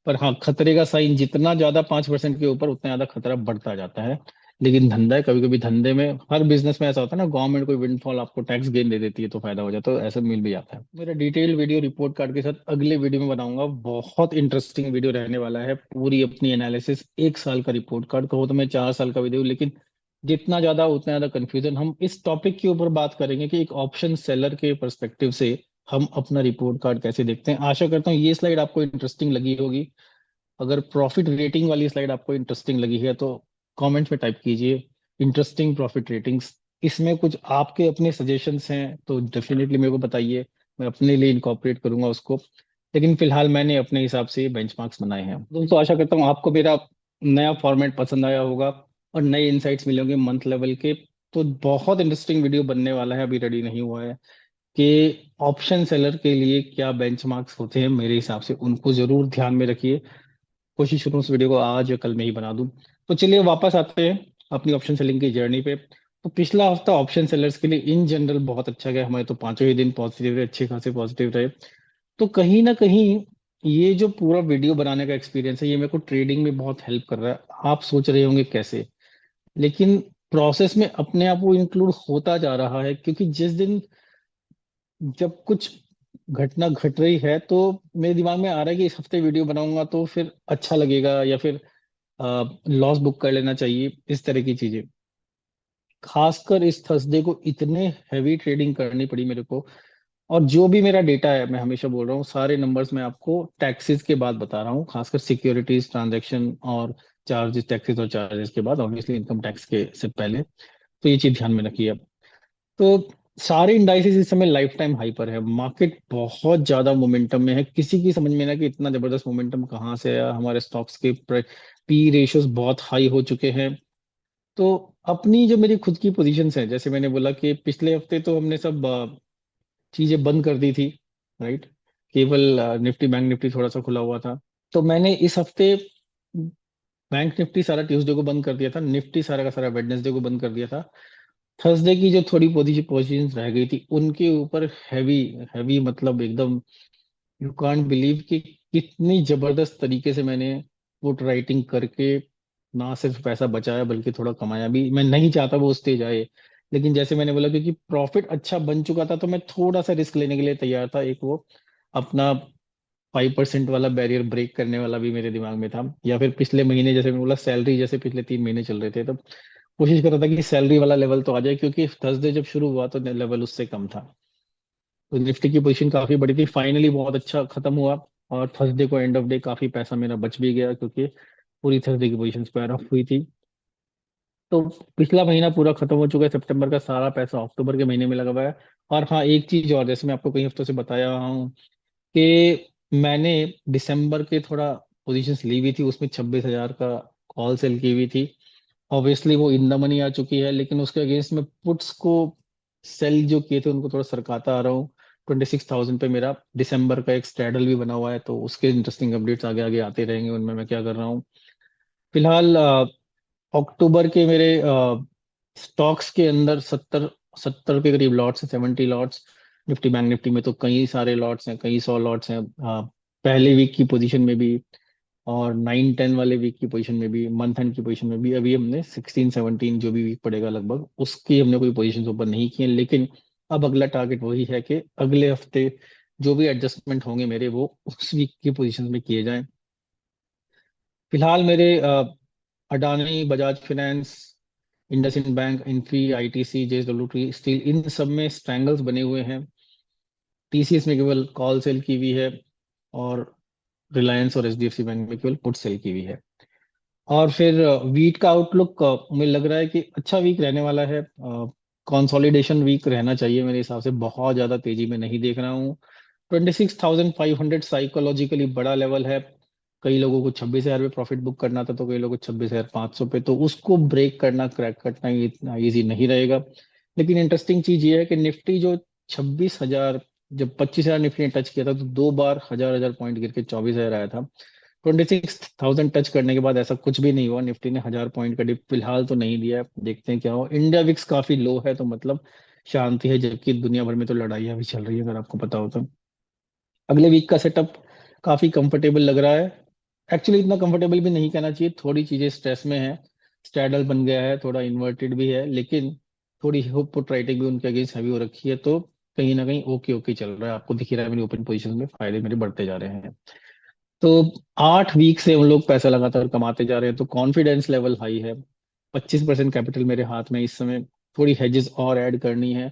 पर हाँ, खतरे का साइन जितना ज्यादा 5% के ऊपर उतना ज्यादा खतरा बढ़ता जाता है। लेकिन धंधा है, कभी कभी धंधे में, हर बिजनेस में ऐसा होता है ना, गवर्नमेंट कोई विंडफॉल आपको टैक्स गेन दे देती है तो फायदा हो जाता है, तो ऐसा मिल भी जाता है। मेरा डिटेल वीडियो रिपोर्ट कार्ड के साथ अगले वीडियो में बनाऊंगा, बहुत इंटरेस्टिंग वीडियो रहने वाला है। पूरी अपनी एनालिसिस 1 साल का रिपोर्ट कार्ड कहो तो मैं 4 साल का वीडियो, लेकिन जितना ज्यादा उतना ज्यादा कंफ्यूजन। हम इस टॉपिक के ऊपर बात करेंगे कि एक ऑप्शन सेलर के पर्सपेक्टिव से हम अपना रिपोर्ट कार्ड कैसे देखते हैं। आशा करता हूँ ये स्लाइड आपको इंटरेस्टिंग लगी होगी। अगर प्रॉफिट रेटिंग वाली स्लाइड आपको इंटरेस्टिंग लगी है तो कमेंट्स में टाइप कीजिए इंटरेस्टिंग प्रॉफिट रेटिंग्स। इसमें कुछ आपके अपने सजेशंस हैं तो डेफिनेटली मेरे को बताइए, मैं अपने लिए इनकॉर्पोरेट करूंगा उसको। लेकिन फिलहाल मैंने अपने हिसाब से बेंचमार्क्स बनाए हैं। दोस्तों आशा करता हूँ आपको मेरा नया फॉर्मेट पसंद आया होगा और नए इंसाइट्स मिले होंगे मंथ लेवल के। तो बहुत इंटरेस्टिंग वीडियो बनने वाला है, अभी रेडी नहीं हुआ है, कि ऑप्शन सेलर के लिए क्या बेंचमार्क्स होते हैं। मेरे हिसाब से उनको जरूर ध्यान में रखिए। कोशिश करूँ उस वीडियो को आज या कल में ही बना दूं। तो चलिए वापस आते हैं अपनी ऑप्शन सेलिंग की जर्नी पे। तो पिछला हफ्ता ऑप्शन सेलर्स के लिए इन जनरल बहुत अच्छा गया, हमारे तो पांचों ही दिन पॉजिटिव रहे, अच्छे खासे पॉजिटिव रहे। तो कहीं ना कहीं ये जो पूरा वीडियो बनाने का एक्सपीरियंस है ये मेरे को ट्रेडिंग में बहुत हेल्प कर रहा है। आप सोच रहे होंगे कैसे, लेकिन प्रोसेस में अपने आप वो इंक्लूड होता जा रहा है, क्योंकि जिस दिन जब कुछ घटना घट रही है तो मेरे दिमाग में आ रहा है कि इस हफ्ते वीडियो बनाऊंगा तो फिर अच्छा लगेगा, या फिर लॉस बुक कर लेना चाहिए, इस तरह की चीजें। खासकर इस थर्सडे को इतने हैवी ट्रेडिंग करनी पड़ी मेरे को। और जो भी मेरा डेटा है, मैं हमेशा बोल रहा हूँ सारे नंबर्स मैं आपको टैक्सेस के बाद बता रहा हूँ, खासकर सिक्योरिटीज ट्रांजैक्शन और चार्जेस, टैक्सेस और चार्जेस के बाद, ऑब्वियसली इनकम टैक्स के से पहले। तो ये चीज ध्यान में रखिए अब। तो सारे इंडाइसेस इस समय लाइफ टाइम हाई पर है, मार्केट बहुत ज्यादा मोमेंटम में है, किसी की समझ में ना कि इतना जबरदस्त मोमेंटम कहाँ से आया। हमारे स्टॉक्स के पी रेशियोज बहुत हाई हो चुके हैं। तो अपनी जो मेरी खुद की पोजीशंस है, जैसे मैंने बोला कि पिछले हफ्ते तो हमने सब चीजें बंद कर दी थी, राइट। केवल निफ्टी, बैंक निफ्टी थोड़ा सा खुला हुआ था। तो मैंने इस हफ्ते बैंक निफ्टी सारा ट्यूसडे को बंद कर दिया था, निफ्टी सारा का सारा वेडनेसडे को बंद कर दिया था। थर्सडे की जो थोड़ी पोजीशन रह गई थी उनके ऊपर हैवी, हैवी मतलब एकदम, यू कांट बिलीव कि कितनी जबरदस्त तरीके से मैंने पुट राइटिंग करके ना सिर्फ पैसा बचाया बल्कि थोड़ा कमाया भी। मैं नहीं चाहता वो स्टेज आए, लेकिन जैसे मैंने बोला क्योंकि प्रॉफिट अच्छा बन चुका था तो मैं थोड़ा सा रिस्क लेने के लिए तैयार था। एक वो अपना 5% वाला बैरियर ब्रेक करने वाला भी मेरे दिमाग में था, या फिर पिछले महीने जैसे मैंने बोला सैलरी जैसे पिछले 3 महीने चल रहे थे तब कोशिश कर रहा था कि सैलरी वाला लेवल तो आ जाए, क्योंकि थर्सडे जब शुरू हुआ तो लेवल उससे कम था। तो निफ्टी की पोजीशन काफी बड़ी थी, फाइनली बहुत अच्छा खत्म हुआ। और थर्सडे को एंड ऑफ डे काफी पैसा मेरा बच भी गया, क्योंकि पूरी थर्सडे की पोजीशन स्क्वायर ऑफ हुई थी। तो पिछला महीना पूरा खत्म हो चुका है, सितंबर का सारा पैसा अक्टूबर के महीने में लगा हुआ है। और हाँ, एक चीज और, जैसे मैं आपको कई हफ्तों से बताया रहा हूँ कि मैंने दिसंबर के थोड़ा पोजीशंस ली हुई थी, उसमें 26,000 का कॉल सेल की हुई थी। ऑब्वियसली वो इन द मनी आ चुकी है, लेकिन उसके अगेंस्ट में पुट्स को सेल जो किए थे उनको थोड़ा सरकाता आ रहा हूँ। 26,000 पे मेरा दिसंबर का एक स्ट्रैडल भी बना हुआ है, तो उसके इंटरेस्टिंग अपडेट्स आगे आगे आते रहेंगे, उनमें मैं क्या कर रहा हूँ। फिलहाल अक्टूबर के मेरे स्टॉक्स के अंदर 70 के करीब लॉट्स हैं, 70 लॉट्स। निफ्टी बैंक निफ्टी में तो कई सारे लॉट्स हैं, कई सौ लॉट्स हैं। पहले वीक की पोजीशन में भी, और 9-10 वाले वीक की पोजीशन में भी, मंथ एंड की पोजीशन में भी। अभी हमने 16-17 जो भी वीक पड़ेगा लगभग उसकी हमने कोई पोजीशन ऊपर नहीं की है, लेकिन अब अगला टारगेट वही है कि अगले हफ्ते जो भी एडजस्टमेंट होंगे मेरे, वो उस वीक की पोजीशन में किए जाएं। फिलहाल मेरे Adani, Bajaj finance, IndusInd bank, Infy, ITC, JSW steel, इन सब में स्ट्रैंगल्स बने हुए हैं। टीसीएस में केवल कॉल सेल की हुई है, और रिलायंस और एचडीएफसी बैंक में केवल पुट सेल की हुई है। और फिर वीट का आउटलुक मुझे लग रहा है कि अच्छा वीक रहने वाला है। कंसोलिडेशन वीक रहना चाहिए मेरे हिसाब से, बहुत ज्यादा तेजी में नहीं देख रहा हूँ। 26,500 साइकोलॉजिकली बड़ा लेवल है। कई लोगों को 26,000 पे प्रॉफिट बुक करना था, तो कई लोगों को 26,500 पे, तो उसको ब्रेक करना, क्रैक करना ये इतना ईजी नहीं रहेगा। लेकिन इंटरेस्टिंग चीज ये है कि निफ्टी जो 26,000, जब 25,000 निफ्टी ने टच किया था, तो दो बार हजार हजार पॉइंट गिर के 24,000 आया था। 26,000 टच करने के बाद ऐसा कुछ भी नहीं हुआ, निफ्टी ने 1,000 पॉइंट का डिप फिलहाल तो नहीं दिया है। देखते हैं क्या हो। इंडिया विक्स काफी लो है, तो मतलब शांति है, जबकि दुनिया भर में तो लड़ाइयाँ भी चल रही है, अगर आपको पता हो तो। अगले वीक का सेटअप काफी कंफर्टेबल लग रहा है। एक्चुअली इतना कंफर्टेबल भी नहीं कहना चाहिए, थोड़ी चीजें स्ट्रेस में है। स्ट्रैडल बन गया है, थोड़ा इन्वर्टेड भी है, लेकिन थोड़ी हुक पुट राइटिंग भी उनके अगेंस्ट हैवी हो रखी है, तो कहीं ना कहीं ओके ओके चल रहा है। आपको दिख ही रहा है मेरी ओपन पोजीशन में फायदे मेरे बढ़ते जा रहे हैं। तो 8 वीक से हम लोग पैसा लगातार कमाते जा रहे हैं, तो कॉन्फिडेंस लेवल हाई है। 25% कैपिटल मेरे हाथ में इस समय। थोड़ी हेजेस और ऐड करनी है।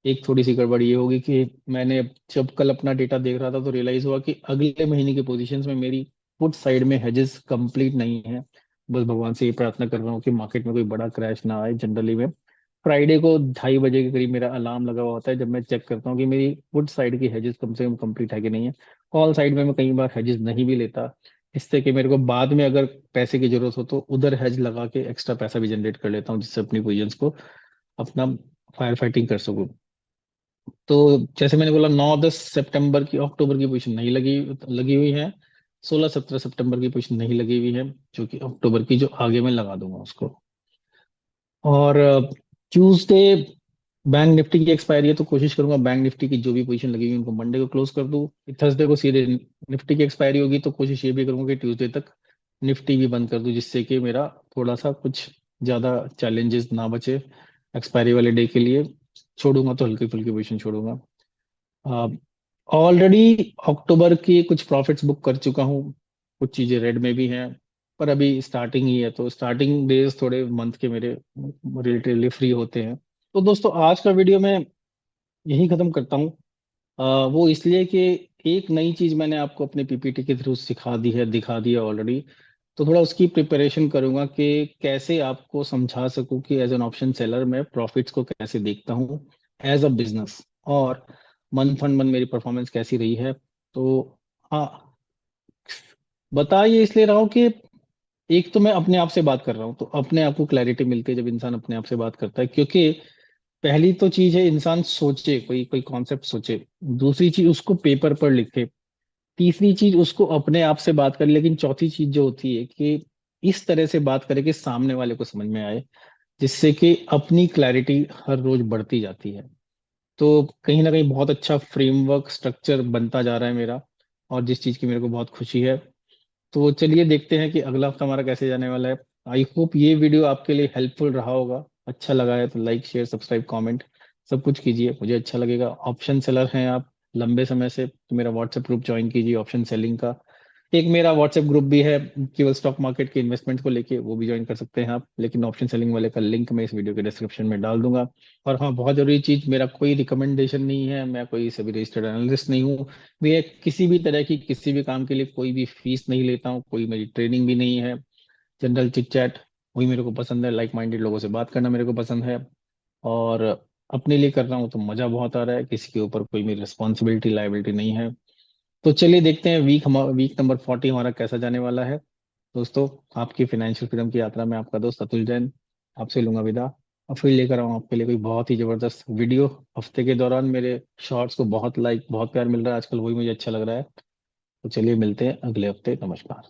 एक थोड़ी सी गड़बड़ ये होगी कि मैंने जब कल अपना डेटा देख रहा था, तो रियलाइज हुआ कि अगले महीने की पोजीशंस में मेरी पुट साइड में हेजेस कंप्लीट नहीं है। बस भगवान से ये प्रार्थना कर रहा हूँ कि मार्केट में कोई बड़ा क्रैश ना आए। जनरली में फ्राइडे को 2:30 बजे के करीब मेरा अलार्म लगा हुआ होता है, जब मैं चेक करता हूँ कि मेरी पुट साइड की हेजेस कम से कम कंप्लीट है कि नहीं है। कॉल साइड में मैं कई बार हेजेस नहीं भी लेता, इससे कि मेरे को बाद में अगर पैसे की जरूरत हो तो उधर हेज लगा के एक्स्ट्रा पैसा भी जनरेट कर लेता हूँ, जिससे अपनी पोजीशंस को अपना फायर फाइटिंग कर सकूं। तो जैसे मैंने बोला, 9-10 सितंबर की, अक्टूबर की पोजीशन नहीं लगी लगी हुई है। 16-17 सितंबर की पोजीशन नहीं लगी हुई है, जो कि अक्टूबर की, जो आगे मैं लगा दूंगा उसको। और ट्यूसडे बैंक निफ्टी की एक्सपायरी है, तो कोशिश करूंगा बैंक निफ्टी की जो भी पोजीशन लगी हुई है उनको मंडे को क्लोज कर दूं। थर्सडे को सीधे निफ्टी की एक्सपायरी होगी, तो कोशिश ये भी करूंगा कि ट्यूसडे तक निफ्टी भी बंद कर दूं, जिससे कि मेरा थोड़ा सा कुछ ज्यादा चैलेंजेस ना बचे एक्सपायरी वाले डे के लिए। छोड़ूंगा तो हल्की फुल्की पोजीशन छोड़ूंगा। ऑलरेडी अक्टूबर की कुछ प्रॉफिट्स बुक कर चुका हूँ। कुछ चीजें रेड में भी हैं, पर अभी स्टार्टिंग ही है, तो स्टार्टिंग डेज थोड़े मंथ के मेरे रिलेटिवली फ्री होते हैं। तो दोस्तों, आज का वीडियो मैं यही खत्म करता हूँ। वो इसलिए कि एक नई चीज मैंने आपको अपने पीपीटी के थ्रू सिखा दी है, दिखा दिया ऑलरेडी। तो थोड़ा उसकी प्रिपरेशन करूंगा कि कैसे आपको समझा सकूं कि एज एन ऑप्शन सेलर मैं प्रॉफिट्स को कैसे देखता हूँ एज अ बिजनेस, और मंथ ऑन मंथ मेरी परफॉर्मेंस कैसी रही है। तो हाँ, बता ये इसलिए रहा हूँ कि एक तो मैं अपने आप से बात कर रहा हूँ, तो अपने आप को क्लैरिटी मिलती है जब इंसान अपने आप से बात करता है, क्योंकि पहली तो चीज है इंसान सोचे, कोई कोई कॉन्सेप्ट सोचे। दूसरी चीज उसको पेपर पर लिखे। तीसरी चीज उसको अपने आप से बात करे। लेकिन चौथी चीज जो होती है कि इस तरह से बात करे कि सामने वाले को समझ में आए, जिससे कि अपनी क्लैरिटी हर रोज बढ़ती जाती है। तो कहीं ना कहीं बहुत अच्छा फ्रेमवर्क स्ट्रक्चर बनता जा रहा है मेरा, और जिस चीज की मेरे को बहुत खुशी है। तो चलिए देखते हैं कि अगला हफ्ता हमारा कैसे जाने वाला है। आई होप ये वीडियो आपके लिए हेल्पफुल रहा होगा। अच्छा लगा है तो लाइक, शेयर, सब्सक्राइब, कमेंट सब कुछ कीजिए, मुझे अच्छा लगेगा। ऑप्शन सेलर हैं आप लंबे समय से, तो मेरा व्हाट्सएप ग्रुप ज्वाइन कीजिए ऑप्शन सेलिंग का। एक मेरा व्हाट्सएप ग्रुप भी है केवल स्टॉक मार्केट के इन्वेस्टमेंट को लेके, वो भी ज्वाइन कर सकते हैं आप, लेकिन ऑप्शन सेलिंग वाले का लिंक मैं इस वीडियो के डिस्क्रिप्शन में डाल दूंगा। और हाँ, बहुत जरूरी चीज, मेरा कोई रिकमेंडेशन नहीं है, मैं कोई सभी रजिस्टर्ड एनालिस्ट नहीं हूँ। मैं किसी भी तरह की किसी भी काम के लिए कोई भी फीस नहीं लेता हूँ, कोई मेरी ट्रेनिंग भी नहीं है। जनरल चिट चैट वही मेरे को पसंद है, लाइक माइंडेड लोगों से बात करना मेरे को पसंद है। और अपने लिए कर रहा हूँ तो मजा बहुत आ रहा है, किसी के ऊपर कोई मेरी रिस्पॉन्सिबिलिटी लाइबिलिटी नहीं है। तो चलिए देखते हैं वीक नंबर 40 हमारा कैसा जाने वाला है। दोस्तों, आपकी फाइनेंशियल फ्रीडम की यात्रा में आपका दोस्त अतुल जैन आपसे लूंगा विदा। और फिर लेकर आऊँ आपके लिए कोई बहुत ही जबरदस्त वीडियो। हफ्ते के दौरान मेरे शॉर्ट्स को बहुत लाइक बहुत प्यार मिल रहा है आजकल, वही मुझे अच्छा लग रहा है। तो चलिए मिलते हैं अगले हफ्ते। नमस्कार।